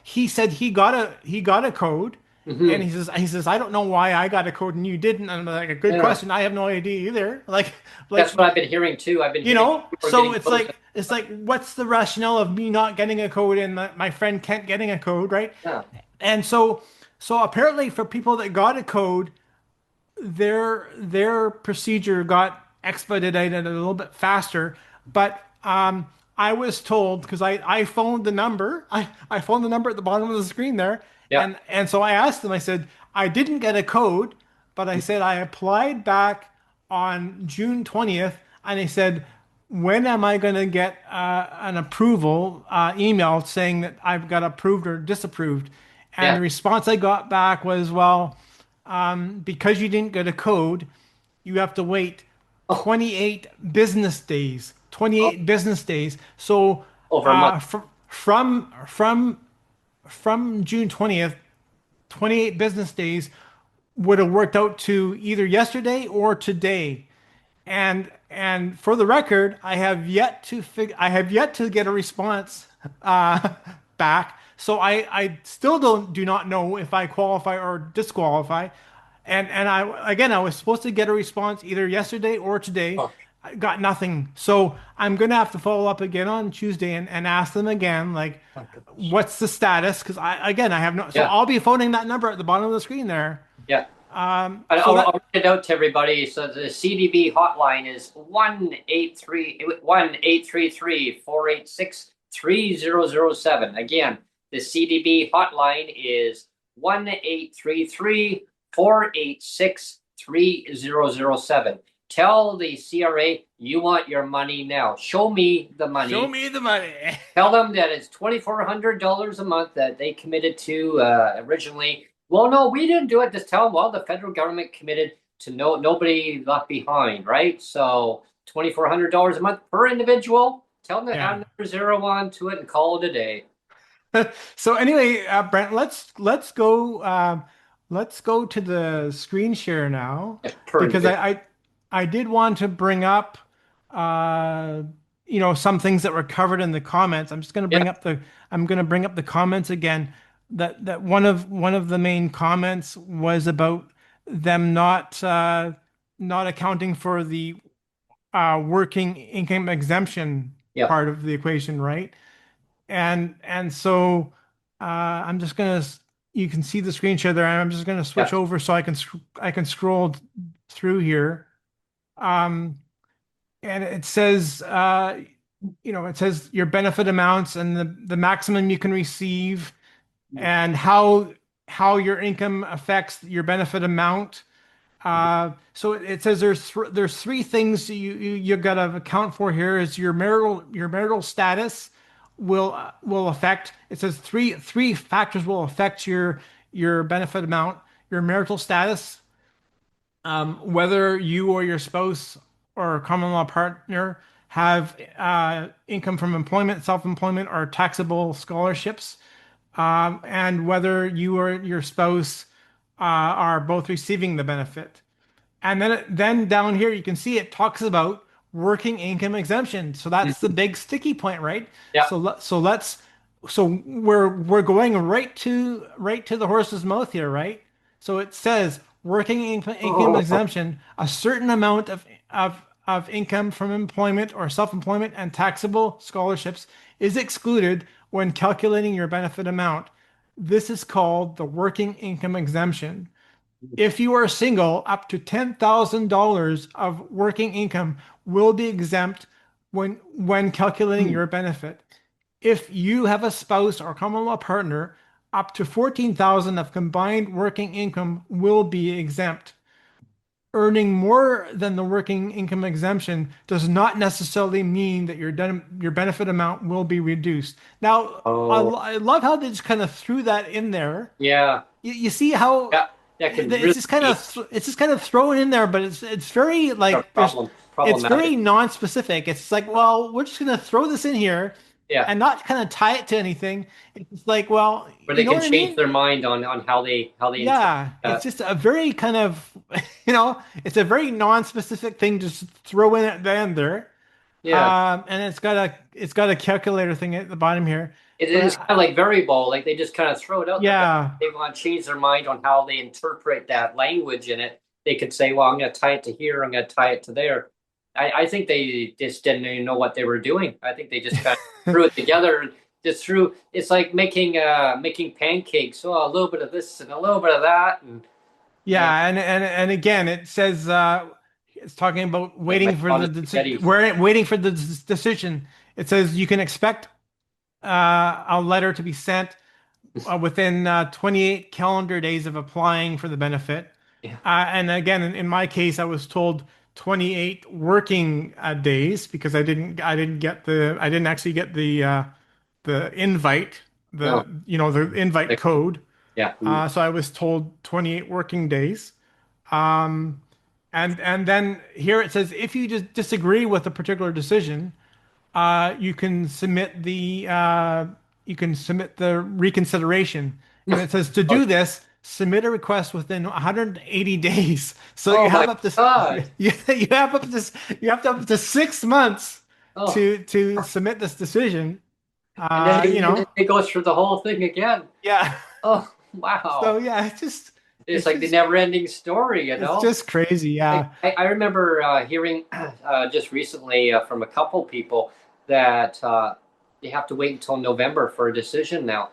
he said he got a code, and Hmm. he says I don't know why I got a code and you didn't. And I'm like, a good Yeah. question. I have no idea either. Like That's what I've been hearing too. I've been hearing people are so getting it's codes. like what's the rationale of me not getting a code and my friend Kent getting a code, right? Yeah. And so apparently for people that got a code, their procedure got expedited a little bit faster. But I was told because I phoned the number, I phoned the number at the bottom of the screen there, Yeah. and so I asked them. I said I didn't get a code, but I said I applied back on June 20th, and I said when am I going to get an approval email saying that I've got approved or disapproved? And Yeah. the response I got back was, well, because you didn't get a code, you have to wait Oh, 28 business days. oh, 28 business days. So over a month. from June 20th, 28 business days would have worked out to either yesterday or today. And for the record, I have yet to get a response back. So I still do not know if I qualify or disqualify. And I was supposed to get a response either yesterday or today. Oh, I got nothing. So I'm gonna have to follow up again on Tuesday and ask them again, like, my goodness. what's the status? Because I have no. So Yeah. I'll be phoning that number at the bottom of the screen there. Yeah. So I'll that read it out to everybody. So the CDB hotline is 1-833-486-3007. Again, the CDB hotline is 1-833-486-3007. Tell the CRA you want your money now. Show me the show money. me the money. Tell them that it's $2,400 a month that they committed to originally. Well, no, we didn't do it. Just tell them, well, the federal government committed to nobody left behind, right? So $2,400 a month per individual. Tell them to add Yeah. another zero on to it and call it a day. So anyway, Brent, let's go to the screen share now Yeah, per because individual. I did want to bring up uh some things that were covered in the comments. Yeah. I'm going to bring up the comments again. That one of the main comments was about them not accounting for the working income exemption Yeah. part of the equation, right? And so I'm just gonna you can see the screen share there. I'm just gonna switch Yeah. over so I can scroll through here. Um, and it says it says your benefit amounts and the maximum you can receive and how your income affects your benefit amount. So it says there's three things you've got to account for here is your marital status will affect. It says three factors will affect your benefit amount. Your marital status, whether you or your spouse or common law partner have income from employment, self-employment, or taxable scholarships, and whether you or your spouse are both receiving the benefit. And then down here you can see it talks about working income exemption. So that's the Mhm. big sticky point, right? Yeah. So we're going right to the horse's mouth here, right? So it says working income Oh, exemption, a certain amount of income from employment or self-employment and taxable scholarships is excluded when calculating your benefit amount. This is called the working income exemption. If you are single, up to $10,000 of working income will be exempt when calculating Hmm. your benefit. If you have a spouse or common law partner, up to 14,000 of combined working income will be exempt. Earning more than the working income exemption does not necessarily mean that your benefit amount will be reduced. Now, Oh, I love how they just kind of threw that in there. yeah. You see how Yeah. That can it's really just kind be of it's just kind of thrown in there, but it's very a like it's very problematic. non-specific. It's like, well, we're just gonna throw this in here Yeah. and not kind of tie it to anything. It's like, well, Where you they know can what I change mean? their mind on how they interpret Yeah, it's that. just a very kind of, it's a very non-specific thing to just throw in at the end there. Yeah. And it's got a calculator thing at the bottom here. It is kind But of like variable, like they just kind of throw it out there, but yeah, they want to change their mind on how they interpret that language in it. They could say, well, I'm going to tie it to here, I'm going to tie it to there. I think they just didn't even know what they were doing. I think they just kind of threw it together and just threw. It's like making pancakes. Oh, a little bit of this and a little bit of that, and yeah, and again, it says it's talking about like waiting for all the the spaghetti. we're waiting for the decision. It says you can expect a letter to be sent within 28 calendar days of applying for the benefit. Yeah. And again, in my case, I was told 28 working days because I didn't actually get the invite, No. the invite Like, code. yeah. So I was told 28 working days. Um, and then here it says if you just disagree with a particular decision, you can submit the reconsideration. And it says to Oh, do this, submit a request within 180 days. So oh you my have up to God. you have up to 6 months Oh, to submit this decision. and then You know, it goes through the whole thing again. yeah. Oh, So wow. yeah, It's it's like the just never ending story, you it's know? just crazy. Yeah. I remember hearing just recently from a couple people that they have to wait until November for a decision now.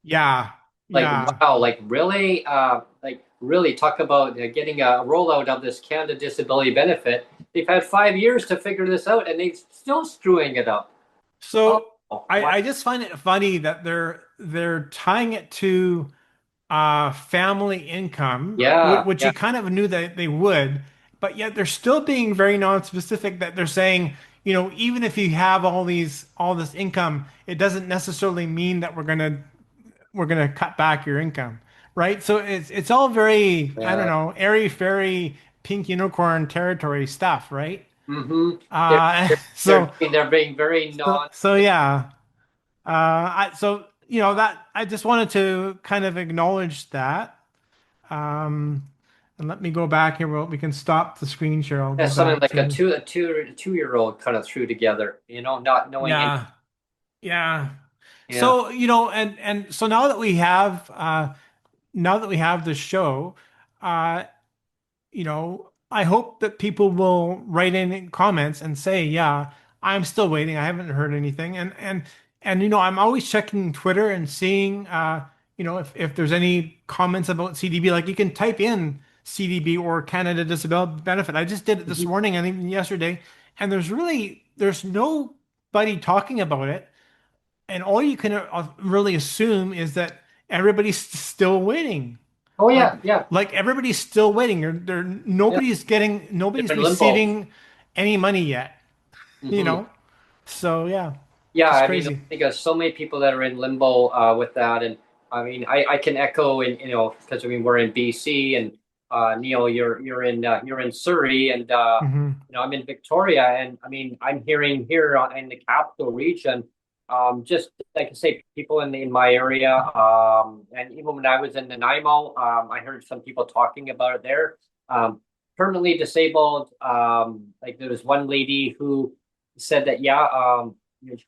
Yeah. Like, Yeah. wow, like really talk about getting a rollout of this Canada Disability Benefit. They've had 5 years to figure this out and they're still screwing it up. Oh, So wow. I just find it funny that they're tying it to family income, Yeah, which yeah. you kind of knew that they would, but yet they're still being very non-specific that they're saying, even if you have all this income, it doesn't necessarily mean that we're gonna cut back your income, right? So it's all very, I don't Yeah. know, airy fairy pink unicorn territory stuff, right? Mm-hmm. They're, Uh, they're, so they're being very so yeah. So that I just wanted to kind of acknowledge that. Um, and let me go back here. We can stop the screen share. I'll go That's something back like to a 2 year old kind of threw together, not knowing any. yeah, yeah. Yeah. So and so now that we have the show, uh, I hope that people will write in comments and say, yeah, I'm still waiting. I haven't heard anything. And I'm always checking Twitter and seeing, if there's any comments about CDB. Like you can type in CDB or Canada Disability Benefit. I just did it this Mhm. morning and even yesterday, and there's nobody talking about it. And all you can really assume is that everybody's still waiting. Oh Like yeah, yeah, like everybody's still waiting. yeah. Nobody's They're in limbo. receiving any money yet, you Hmm. know? So yeah, Yeah, just I mean, crazy. I think so many people that are in limbo with that, and I mean, I can echo, and because I mean we're in BC, and Neil, you're in Surrey, and Hmm. I'm in Victoria, and I mean, I'm hearing here in the capital region, just like I say, people in my area, and even when I was in Nanaimo, I heard some people talking about it there. Um, Permanently disabled, like there was one lady who said that, yeah,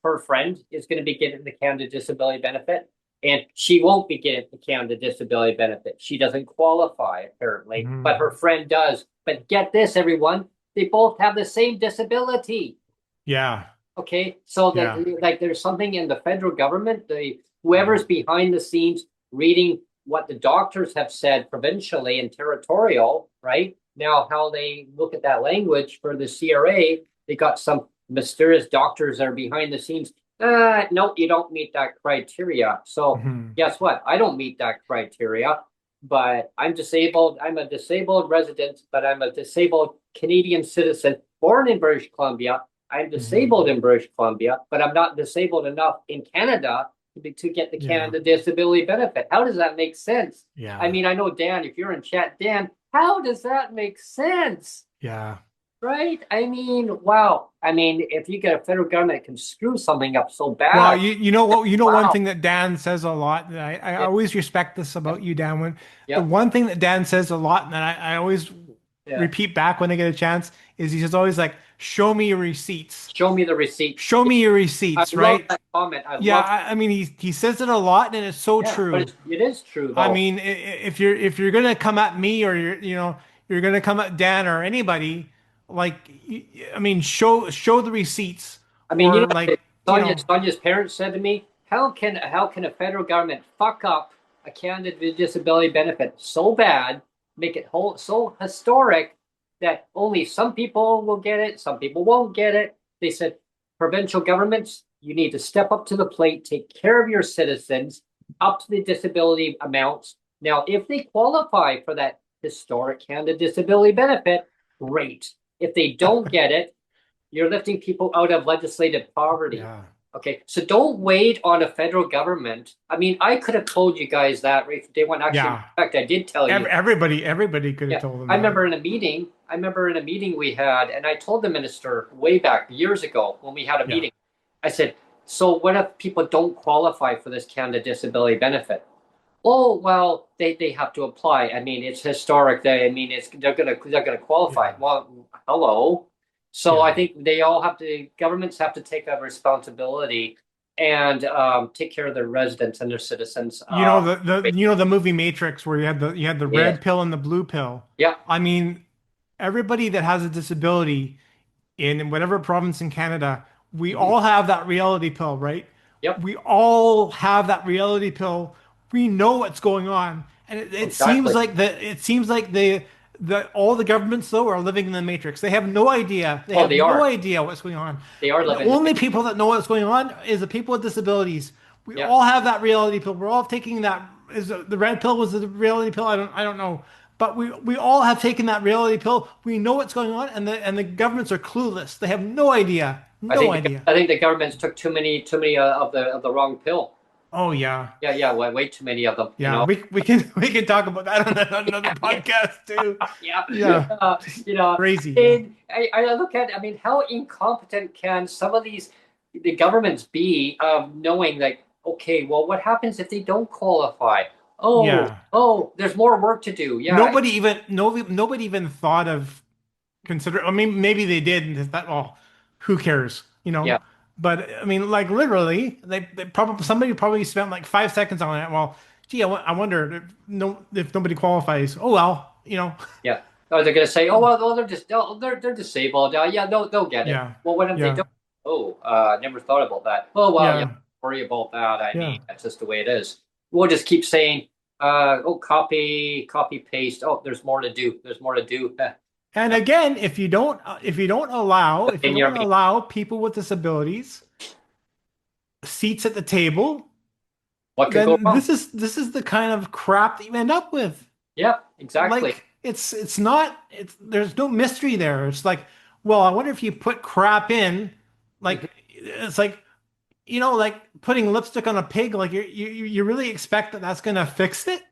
her friend is going to be getting the Canada Disability Benefit, and she won't be getting the Canada Disability Benefit. She doesn't qualify, apparently, but her Hmm. friend does. But get this, everyone, they both have the same disability. Yeah. Okay, so that Yeah. like there's something in the federal government, whoever's behind the scenes reading what the doctors have said provincially and territorial, right? Now, how they look at that language for the CRA, they got some mysterious doctors that are behind the scenes. No, you don't meet that criteria. So Hmm. guess what? I don't meet that criteria, but I'm disabled. I'm a disabled resident, but I'm a disabled Canadian citizen born in British Columbia. I'm Hmm. disabled in British Columbia, but I'm not disabled enough in Canada to get the Yeah. Canada disability benefit. How does that make sense? I Yeah. mean, I know Dan, if you're in chat, Dan, how does that make sense? Yeah. Right? I mean, wow. I mean, if you get a federal government that can screw something up so Well, bad, you know what, one wow. thing that Dan says a lot, and I Yeah, always respect this about you, Dan. When the yeah, one thing that Dan says a lot, and I always yeah. repeat back when I get a chance, is he says always like, "Show me your receipts. Show me the receipts. Show Yeah, me your I receipts." love Right? that comment. I Yeah. love, I mean, he says it a lot, and it's so yeah, but true. it is true I though. mean, if you're gonna come at me or you're gonna come at Dan or anybody, like I mean, show the receipts I mean, or like Sonia's parents said to me, how can a federal government fuck up a Canada disability benefit so bad, make it whole so historic that only some people will get it, some people won't get it. They said, provincial governments, you need to step up to the plate, take care of your citizens, up to the disability amounts. Now, if they qualify for that historic Canada disability benefit, great. If they don't get it, you're lifting people out of legislative poverty. yeah, Okay, so don't wait on a federal government. I mean, I could have told you guys that right from day one. Actually, in yeah. fact, I did tell you. Everybody could have Yeah, told them I that. remember in a meeting. I remember in a meeting we had, and I told the minister way back years ago when we had a Yeah, meeting. I said, "So what if people don't qualify for this Canada Disability Benefit?" Oh, well, they have to apply. I mean, it's historic. I mean, they're gonna qualify. yeah, Well, hello. So I yeah. think governments have to take a responsibility and take care of their residents and their citizens. You know the movie Matrix where you had the Yeah, red pill and the blue pill. yeah, I mean, everybody that has a disability in whatever province in Canada, we mhm, all have that reality pill, right? yep, We all have that reality pill. We know what's going on, and it seems exactly. like the all the governments though are living in the matrix. They have no idea. They Oh, have they no are. idea what's going on. They are The living the. only people that know what's going on is the people with disabilities. We Yeah, all have that reality pill. We're all taking that. Is the red pill was the reality pill? I don't know. But we all have taken that reality pill. We know what's going on, and the governments are clueless. They have no idea. No idea. I think the governments took too many of the wrong pill. Oh yeah. Yeah, yeah, way too many of them. You Yeah, know. we can we can talk about that on another Yeah, podcast too. yeah. Yeah, just crazy. Yeah, And I look at, I mean, how incompetent can some of the governments be of knowing like, okay, well, what happens if they don't qualify? yeah. There's more work to do. Yeah, Nobody even thought of consider. I mean, maybe they did, and thought, well, who cares, you know? yeah. But I mean, like literally, they probably somebody probably spent like 5 seconds on it. Well, gee, I wonder if nobody qualifies. Oh well, you know. Yeah. Or they're gonna say, oh well, they're disabled. Yeah, they'll get it. Yeah, Well, what if they yeah, don't? Oh, never thought about that. Oh well, yeah, yeah, worry about that. I mean, yeah. that's just the way it is. We'll just keep saying, copy, paste. Oh, there's more to do. There's more to do. And again, if you In your don't allow people with disabilities seats at the table, what could go then wrong? this is the kind of crap that you end up with. Yeah, exactly. Like it's not it's there's no mystery there. It's like, well, I wonder if you put crap in, Mhm. like it's like like putting lipstick on a pig. Like you really expect that that's gonna fix it?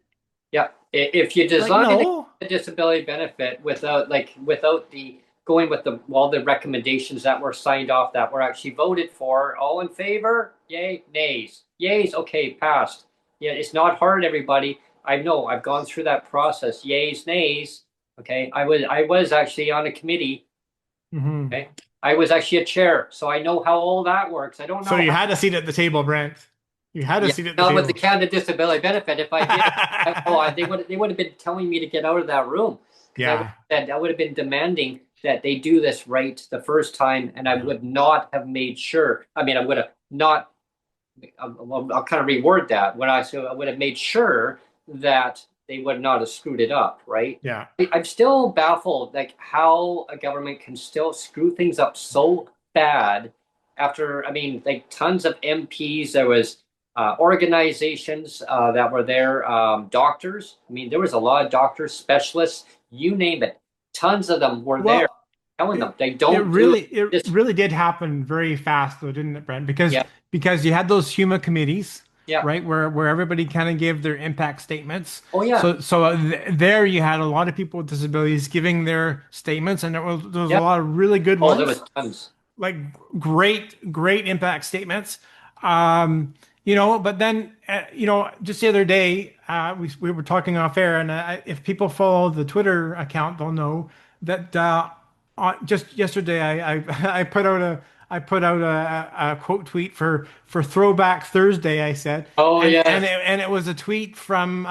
Yeah, if you Like design no. a disability benefit without the going with the all the recommendations that were signed off that were actually voted for, all in favor, yay, nays, yays, okay, passed. Yeah, it's not hard, everybody. I know I've gone through that process. Yays, nays. Okay, I was actually on a committee. Hmm. Okay, I was actually a chair, so I know how all that works. I don't So know you how. had a seat at the table, Brent. You had a Yeah, seat at the not with the table. Canada Disability Benefit. If I did, they would have been telling me to get out of that room because Yeah. I would have been demanding. that they do this right the first time, and I would not have made sure. I mean, I would have not. I'll kind of reword that. I would have made sure that they would not have screwed it up, right? Yeah. I'm still baffled, like how a government can still screw things up so bad after. I mean, like tons of MPs. There was organizations that were there, doctors. I mean, there was a lot of doctors, specialists, you name it. Tons of them were there Well, telling it, them they don't do it this. really did happen very fast though, didn't it, Brent? Yeah, Because you had those HUMA committees, yeah. right, where everybody kind of gave their impact statements. Oh, yeah, There you had a lot of people with disabilities giving their statements, and there was a yeah. lot of really good Oh, there ones, was tons. like great impact statements. Um, but then just the other day, we were talking off air, and if people follow the Twitter account, they'll know that just yesterday I put out a quote tweet for Throwback Thursday. I said, Oh, yeah. and it was a tweet from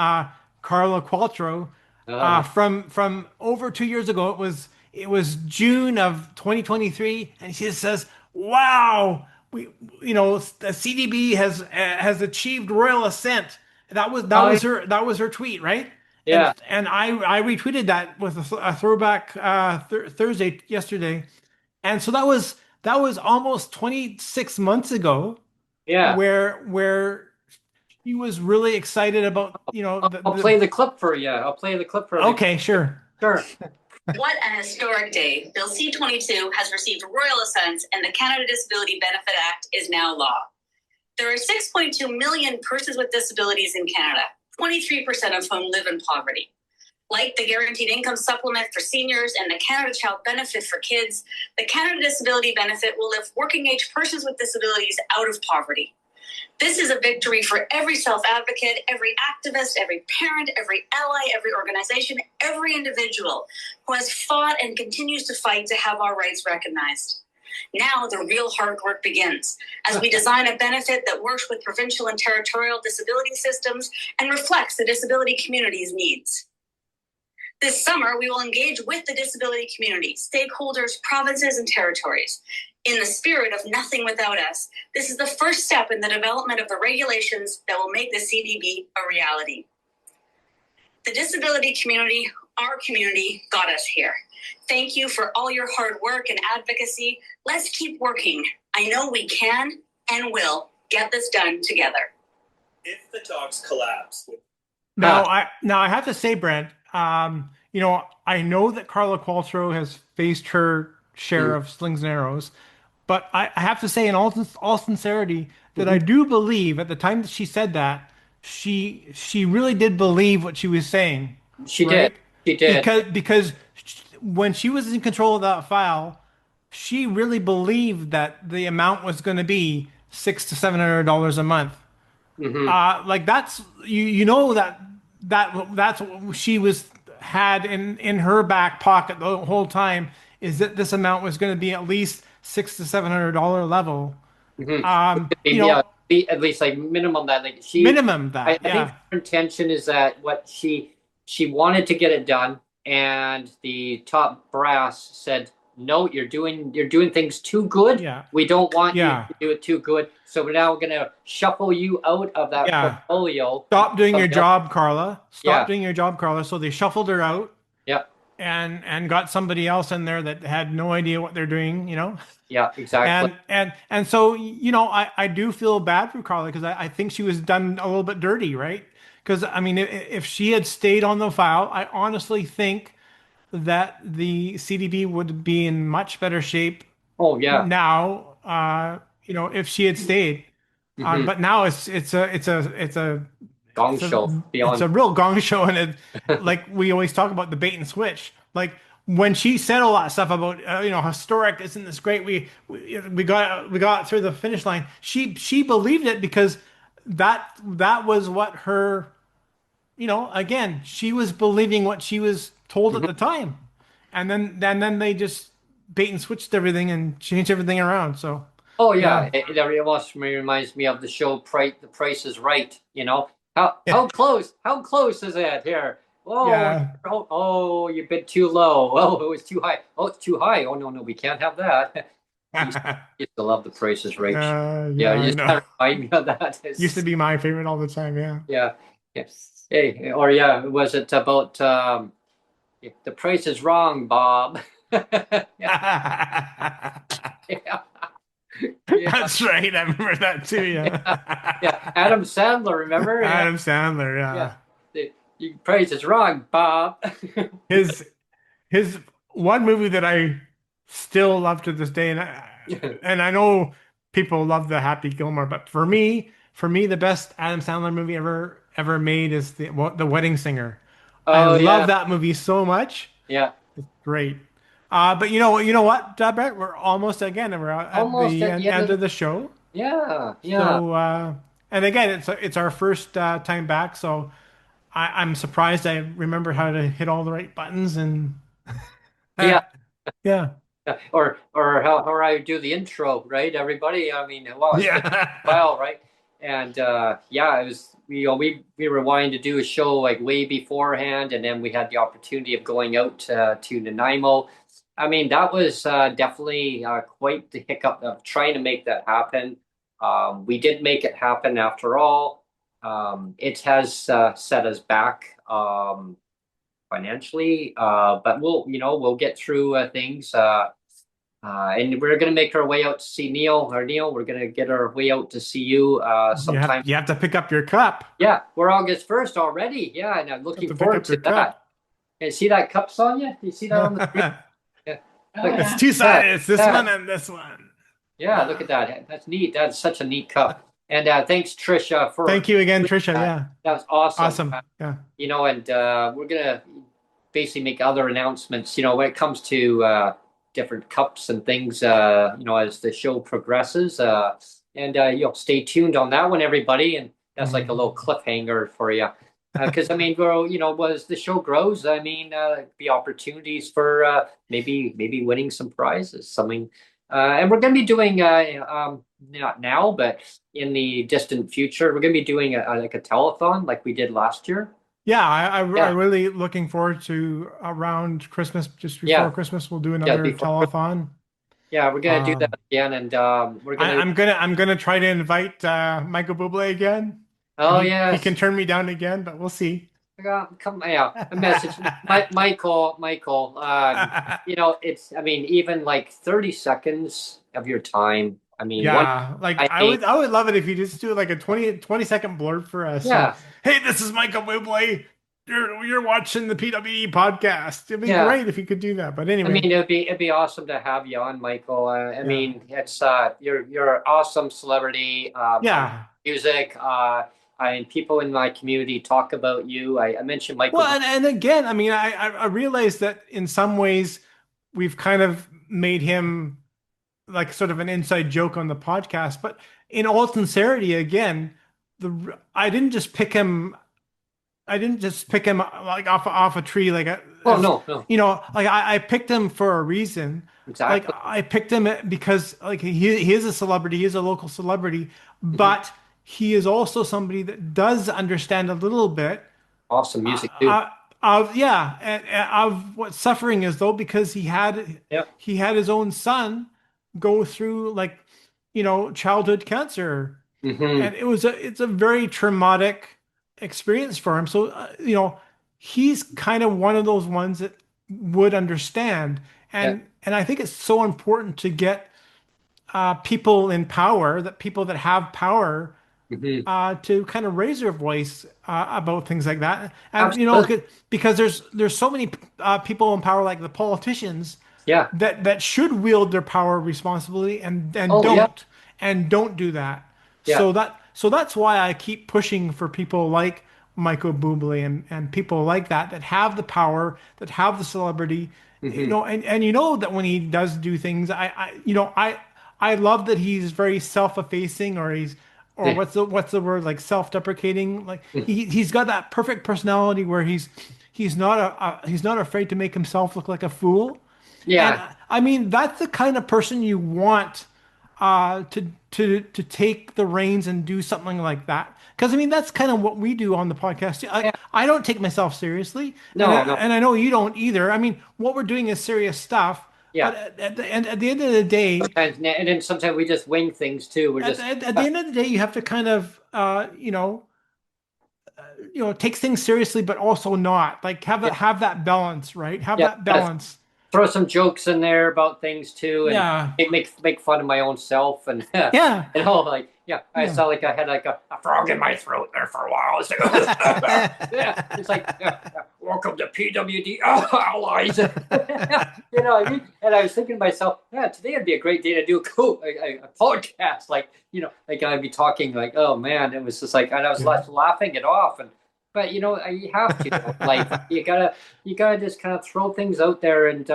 Carla Qualtrough Uh, from over 2 years ago. It was June of 2023, and she says, "Wow, the CDB has achieved royal assent." oh, That was her tweet, right? yeah, And I retweeted that with a throwback Thursday yesterday, and so that was almost 26 months ago, yeah. where he was really excited about I'll play the clip for you. I'll play the clip for everybody. okay, sure. Sure. What a historic day. Bill C-22 has received royal assent and the Canada Disability Benefit Act is now law. There are 6.2 million persons with disabilities in Canada, 23% of whom live in poverty. Like the Guaranteed Income Supplement for seniors and the Canada Child Benefit for kids, the Canada Disability Benefit will lift working-age persons with disabilities out of poverty. This is a victory for every self-advocate, every activist, every parent, every ally, every organization, every individual who has fought and continues to fight to have our rights recognized. Now the real hard work begins as we design a benefit that works with provincial and territorial disability systems and reflects the disability community's needs. This summer, we will engage with the disability community, stakeholders, provinces, and territories. In the spirit of nothing without us, this is the first step in the development of the regulations that will make the CDB a reality. The disability community, our community, got us here. Thank you for all your hard work and advocacy. Let's keep working. I know we can and will get this done together. If the talks collapse. Now I have to say, Brent, I know that Carla Qualtrough has faced her share of slings and arrows, but I have to say, in all sincerity, that I do believe at the time that she said that, she really did believe what she was saying. She right? did. She did. Because when she was in control of that file, she really believed that the amount was going to be $600 to $700 a month. Like that's that's what she had in her back pocket the whole time, is that this amount was going to be at least $600 to $700 level. Yeah, be at least like minimum that. Like Minimum that. I think her intention is that what she wanted to get it done, and the top brass said, "No, you're doing things too good. Yeah. We don't want you Yeah. to do it too good. So we're now going to shuffle you out of that Yeah. portfolio. Stop doing your Something else." job, Carla. Yeah. Stop doing your job, Carla. So they shuffled her out Yeah, and got somebody else in there that had no idea what they're doing, yeah, exactly. And so I do feel bad for Carla, because I think she was done a little bit dirty, right? Because I mean, if she had stayed on the file, I honestly think that the CDB would be in much better shape Oh yeah. now. If she had stayed. But now it's a Gong it's show a, beyond. it's a real gong show, and like we always talk about the bait and switch. Like when she said all that stuff about historic, isn't this great? We got through the finish line. She believed it because that was what her, again, she was believing what she was told at the time, and then they just bait and switched everything and changed everything around. So. Oh yeah, it almost reminds me of the show The Price is Right. How close is it here? Oh, Yeah. oh, you've been too low. Oh, it was too high. Oh, it's too high. Oh, no, no, we can't have that. Used to love the Price is Right. Yeah, Yeah, you I just know. kind of remind me of that. Used to be my favorite all the time. Yeah. Yeah. Yes. Hey, or yeah, was it about the price is wrong, Bob? Yeah, yeah, yeah, That's right. I remember that too. yeah, Yeah. yeah. Adam Sandler, remember? Yeah, Adam Sandler. yeah. Yeah. The price is wrong, Bob. His his one movie that I still love to this day, and I know people love the Happy Gilmore, but for me, the best Adam Sandler movie ever made is the Wedding Singer. I Oh love yeah, that movie so much. yeah. It's great. But you know what, Brett? We're almost again. We're at Almost the at the end end of of the. the show. Yeah, yeah, So, and again, it's our first time back. So I'm surprised I remember how to hit all the right buttons and yeah. yeah, Or how I do the intro, right? Everybody. I mean, well, it's been a yeah, while, right? And yeah, it was we were wanting to do a show like way beforehand, and then we had the opportunity of going out to Nanaimo. I mean, that was definitely quite the hiccup of trying to make that happen. We did make it happen after all. It has set us back financially, but we'll get through things. And we're gonna make our way out to see Neil. Or Neil, we're gonna get our way out to see you sometime. you have to pick up your cup. Yeah, we're August 1st already. Yeah, and I'm You have looking to pick forward up to your that. cup. And see that cup, Sonia? Do you see that on the screen? Yeah. Look, It's two yeah, sided. It's this yeah, one and this one. yeah. Look at that. That's neat. That's such a neat cup. And thanks, Trisha, for Thank you again, Trisha. that. Yeah, That was awesome. awesome. Yeah, And we're gonna basically make other announcements. When it comes to different cups and things. As the show progresses. And you'll stay tuned on that one, everybody. And that's like a little cliffhanger for you. Because I mean, as the show grows, I mean, be opportunities for maybe winning some prizes, something. And we're going to be doing not now, but in the distant future, we're going to be doing like a telethon like we did last year. yeah. I Yeah, really looking forward to around Christmas, just before yeah, Christmas, we'll do yeah. another Before, telethon. yeah, we're going to do that Um, again, and we're going to. I'm gonna try to invite Michael Bublé again, and Oh he can yes. turn me down again, but we'll see. Come, yeah, a message, Michael. It's. I mean, even like 30 seconds of your time. I mean, one. Yeah, like I mean, I would love it if you just do like a 20-second blurb for us. So, yeah, hey, this is Michael Bublé. You're watching the PWD podcast. It'd be yeah. great if you could do that. But I mean, anyway, it'd be awesome to have you on, Michael. I yeah, mean, it's you're an awesome celebrity. yeah. Music. And people in my community talk about you. I mentioned Well, Michael. and again, I mean, I realize that in some ways we've kind of made him like sort of an inside joke on the podcast, but in all sincerity, again, the I didn't just pick him. I didn't just pick him like off a tree, like Oh no, no, like I picked him for a reason. Like exactly. I picked him because like he is a celebrity, he is a local celebrity, Hmm. but he is also somebody that does understand a little bit Awesome uh, music too. uh, of yeah of what suffering is, though, because Yeah. he had his own son go through like childhood cancer, Hmm. and it's a very traumatic experience for him. So he's kind of one of those ones that would understand, Yeah. and I think it's so important to get people in power, that people that have power, Hmm. to kind of raise their voice about things like that. And Absolutely. because there's so many people in power, like the politicians, Yeah. that should wield their power responsibly and Oh yeah. don't do that. Yeah. So that's why I keep pushing for people like Michael Bublé and people like that have the power, that have the celebrity, Hmm. and that when he does do things, I love that he's very self-effacing, or or Yeah. what's the word, like self-deprecating. Like he's got that perfect personality where he's not afraid to make himself look like a fool. And Yeah. I mean, that's the kind of person you want to take the reins and do something like that. Because I mean, that's kind of what we do on the podcast. Yeah. I don't take myself seriously, No, no. and I know you don't either. I mean, what we're doing is serious stuff. Yeah. But at the end of the day, Sometimes, and then sometimes we just wing things too. We're just at the end of the day, you have to kind of take things seriously, but also not like yeah, have that balance, right? Have yeah. that balance. Throw some jokes in there about things too, and Yeah, make fun of my own self, and yeah. like I Yeah. saw like I had like a frog in my throat there for a while. It's like, yeah, it's like welcome to PWD Allies. What I mean? And I was thinking to myself, yeah, today would be a great day to do a podcast. Like like I'd be talking like, oh man, it was just like, and I was laughing it off, but you have to like you gotta just kind of throw things out there and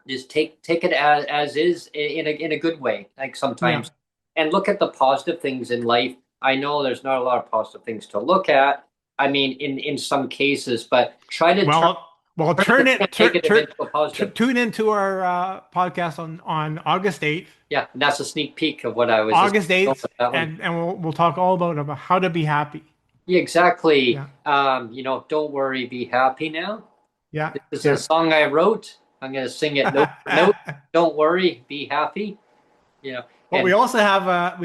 just take it as is in a good way, like sometimes, and look at the positive things in life. I know there's not a lot of positive things to look at. I mean, in some cases, but try to turn into a positive. tune into our podcast on August 8th. Yeah, and that's a sneak peek of what I was August 8th, that one. and we'll talk all about how to be happy. Yeah, exactly. Yeah. Don't worry, be happy now. Yeah. This is a song I wrote. I'm gonna sing it note for note. Don't worry, be happy. But we also have a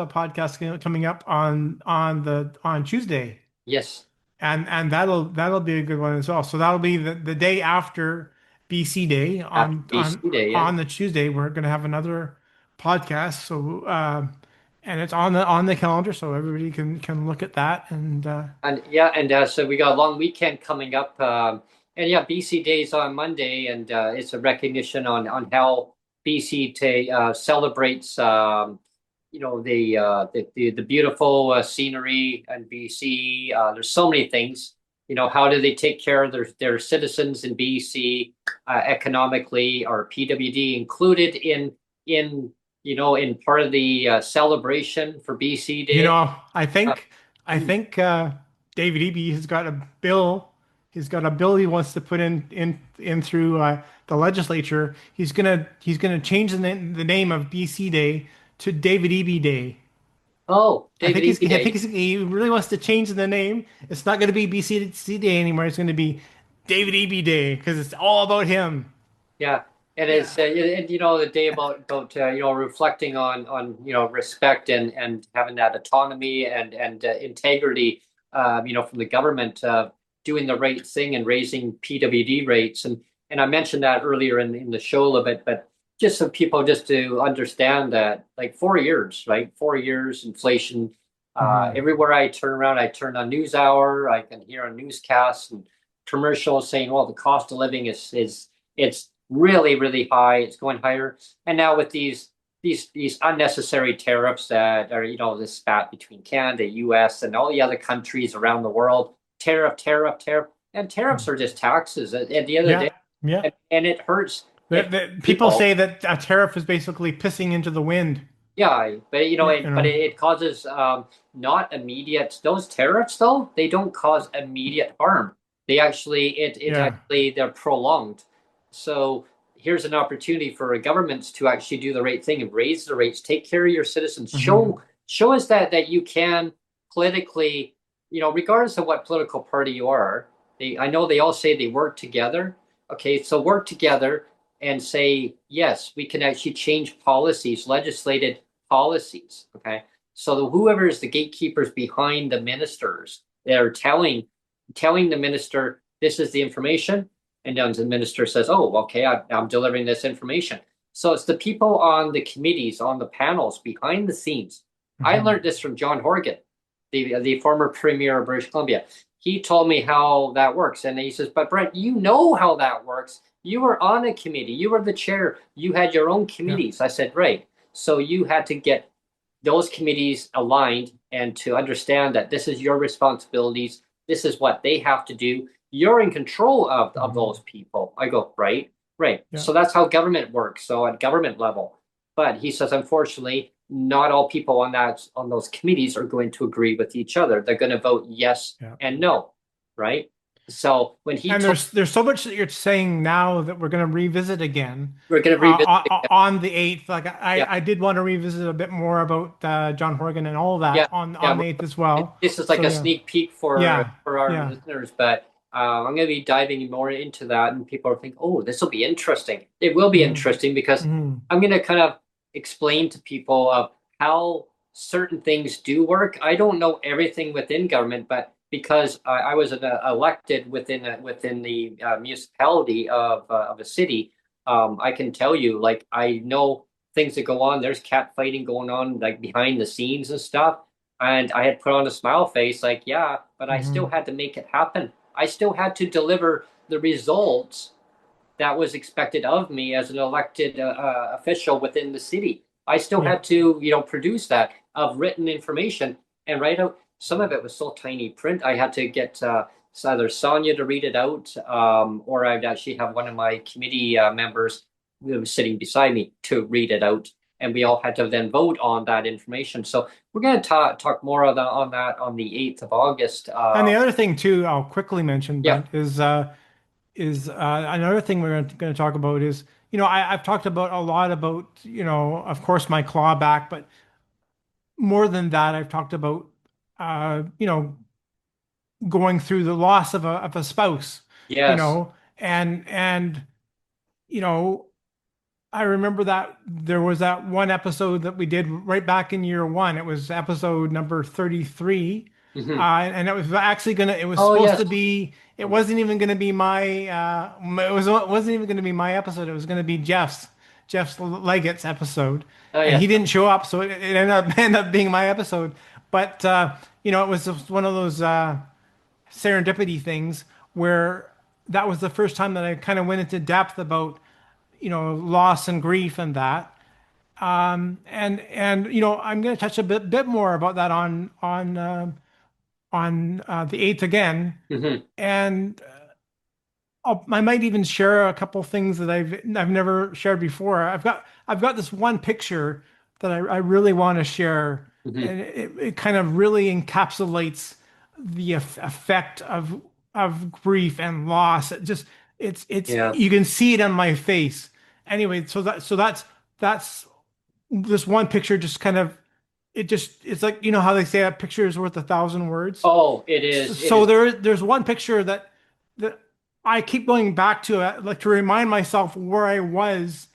podcast coming up on Tuesday. Yes. And that'll be a good one as well. So that'll be the day after BC Day on the Tuesday. We're gonna have another podcast. So and it's on the calendar, so everybody can look at that and so we got a long weekend coming up. BC Day's on Monday, and it's a recognition on how BC celebrates the beautiful scenery in BC. There's so many things. How do they take care of their citizens in BC economically? Are PWD included in part of the celebration for BC Day? I think David Eby has got a bill. He's got a bill he wants to put in through the legislature. He's gonna change the name of BC Day to David Eby Day. Oh, David Eby Day. I think he really wants to change the name. It's not going to be BC Day anymore. It's going to be David Eby Day because it's all about him. Yeah, and it's the day about reflecting on respect and having that autonomy and integrity from the government, doing the right thing and raising PWD rates, and I mentioned that earlier in the show a little bit, but just so people just to understand that, like 4 years, right? 4 years inflation. Everywhere I turn around, I turn on NewsHour, I can hear on newscasts and commercials saying, well, the cost of living it's really, really high. It's going higher. And now with these unnecessary tariffs that are, this spat between Canada, US, and all the other countries around the world, tariff. And tariffs are just taxes at the end of the day. Yeah. And it hurts. People say that a tariff is basically pissing into the wind. Yeah, but it causes not immediate. Those tariffs, though, they don't cause immediate harm. They actually they're prolonged. So here's an opportunity for governments to actually do the right thing and raise the rates. Take care of your citizens. Show us that you can politically, regardless of what political party you are. I know they all say they work together. Okay, so work together and say, yes, we can actually change policies, legislated policies. Okay, so whoever is the gatekeepers behind the ministers, they're telling the minister, this is the information, and then the minister says, oh, okay, I'm delivering this information. So it's the people on the committees, on the panels, behind the scenes. I learned this from John Horgan, the former premier of British Columbia. He told me how that works, and he says, but Brent, you know how that works. You were on a committee. You were the chair. You had your own committees. I said, right. So you had to get those committees aligned and to understand that this is your responsibilities. This is what they have to do. You're in control of those people. I go, right. Yeah. So that's how government works. So at government level. But he says, unfortunately, not all people on those committees are going to agree with each other. They're going to vote yes and no, right? So when he And told, there's so much that you're saying now that we're going to revisit again we're going to revisit it. on the 8th. Like Yeah, I did want to revisit a bit more about John Horgan and all yeah, that yeah. on the 8th as well. This is like So a yeah, sneak peek yeah, for our yeah. listeners, but I'm going to be diving more into that, and people are thinking, "Oh, this will be interesting." It will be Hmm. interesting because Hmm. I'm going to kind of explain to people of how certain things do work. I don't know everything within government, but because I was elected within the municipality of a city, I can tell you, like, I know things that go on. There's cat fighting going on, like behind the scenes and stuff. And I had put on a smile face, like, yeah, but I still Hmm. had to make it happen. I still had to deliver the results that was expected of me as an elected official within the city. I still Yeah. had to, produce that of written information and write out. Some of it was so tiny print. I had to get either Sonia to read it out, or I'd actually have one of my committee members who was sitting beside me to read it out. And we all had to then vote on that information. So we're going to talk more on that on the 8th of August. And the other thing too, I'll quickly mention, Yeah. Brent, is another thing we're going to talk about is, I've talked about a lot about, of course, my clawback, but more than that, I've talked about, going through the loss of a spouse, Yes. and you know, I remember that there was that one episode that we did right back in year one. It was episode number 33. Hmm. And it was actually it was Oh, supposed yes. to be, it wasn't even going to be it wasn't even going to be my episode. It was going to be Jeff's Leggett's episode. Oh, And he yes. didn't show up. So it ended up being my episode. But, it was just one of those, serendipity things where that was the first time that I kind of went into depth about, loss and grief and that. And I'm going to touch a bit more about that on the 8th again. Hmm. And I might even share a couple things that I've never shared before. I've got this one picture that I really want to share, Hmm. and it kind of really encapsulates the effect of grief and loss. It's Yeah. you can see it on my face. Anyway, that's this one picture just kind of it's like, how they say a picture is worth 1,000 words. Oh, it is. It So is. there's one picture that I keep going back to, like to remind myself where I was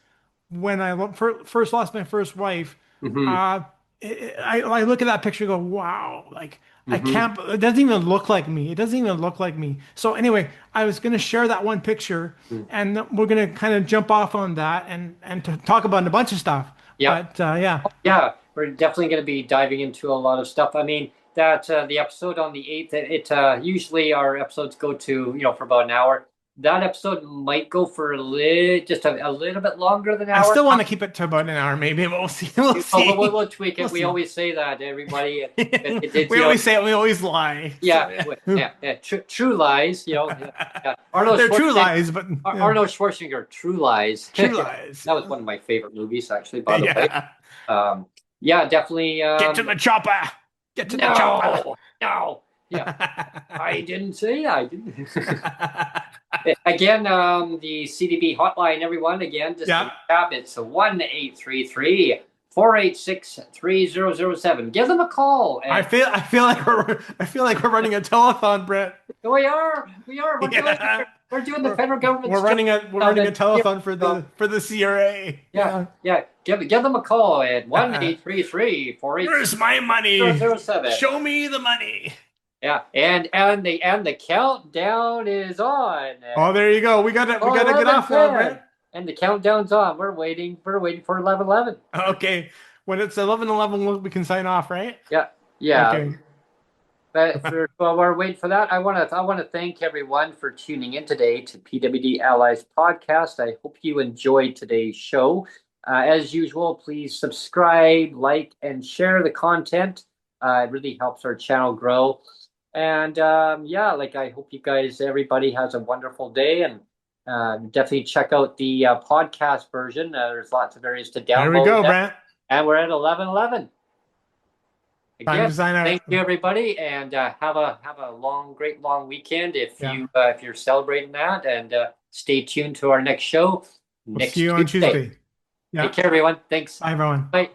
when I first lost my first wife. Hmm. Uh, I look at that picture and go, wow, like I Hmm. can't, it doesn't even look like me. It doesn't even look like me. So anyway, I was going to share that one picture, and we're going to kind of jump off on that and to talk about a bunch of stuff. Yeah. But yeah, Yeah. We're definitely going to be diving into a lot of stuff. I mean, that the episode on the 8th, usually our episodes go to, for about an hour. That episode might go for just a little bit longer than an I hour. still want to keep it to about an hour, maybe. We'll see. We'll Oh, see. we'll tweak it. We'll We see. always say that, everybody. It's, We always say it, we always lie. So, yeah, yeah. True lies, Yeah. Arnold they're true Schwarzenegger. lies, but yeah, Arnold Schwarzenegger, True Lies. true lies. That was one of my favorite movies, actually, by the way. Yeah. Um, yeah, definitely. Get to the chopper. Get to the chopper. No. Yeah, I didn't say I didn't. Again, the CDB hotline, everyone. Again, just Yeah. to recap, it's 1-833-486-3007. Give them a call. I feel like we're running a telethon, Brett. We are. We're Yeah. doing the federal government. We're running a telethon for the CRA. Yeah. Give them a call at 1-833-486-3007. Where's my money? Show me the money. Yeah, and the countdown is on. Oh, there you go. We gotta get off now, Brett. And the countdown's on. We're waiting for 11:11. Okay. When it's 11:11, we can sign off, right? Yeah. Okay. But while we're waiting for that, I want to thank everyone for tuning in today to PWD Allies podcast. I hope you enjoyed today's show. As usual, please subscribe, like, and share the content. It really helps our channel grow. And I hope you guys, everybody, has a wonderful day, and definitely check out the podcast version. There's lots of areas to download. There we go, Brent. And we're at 11:11. Time Again, to sign out. thank you, everybody, and have a great long weekend if Yeah. you if you're celebrating that, and stay tuned to our next show We'll next see you on Tuesday. Yeah. Take care, everyone. Thanks. Bye, everyone. Bye.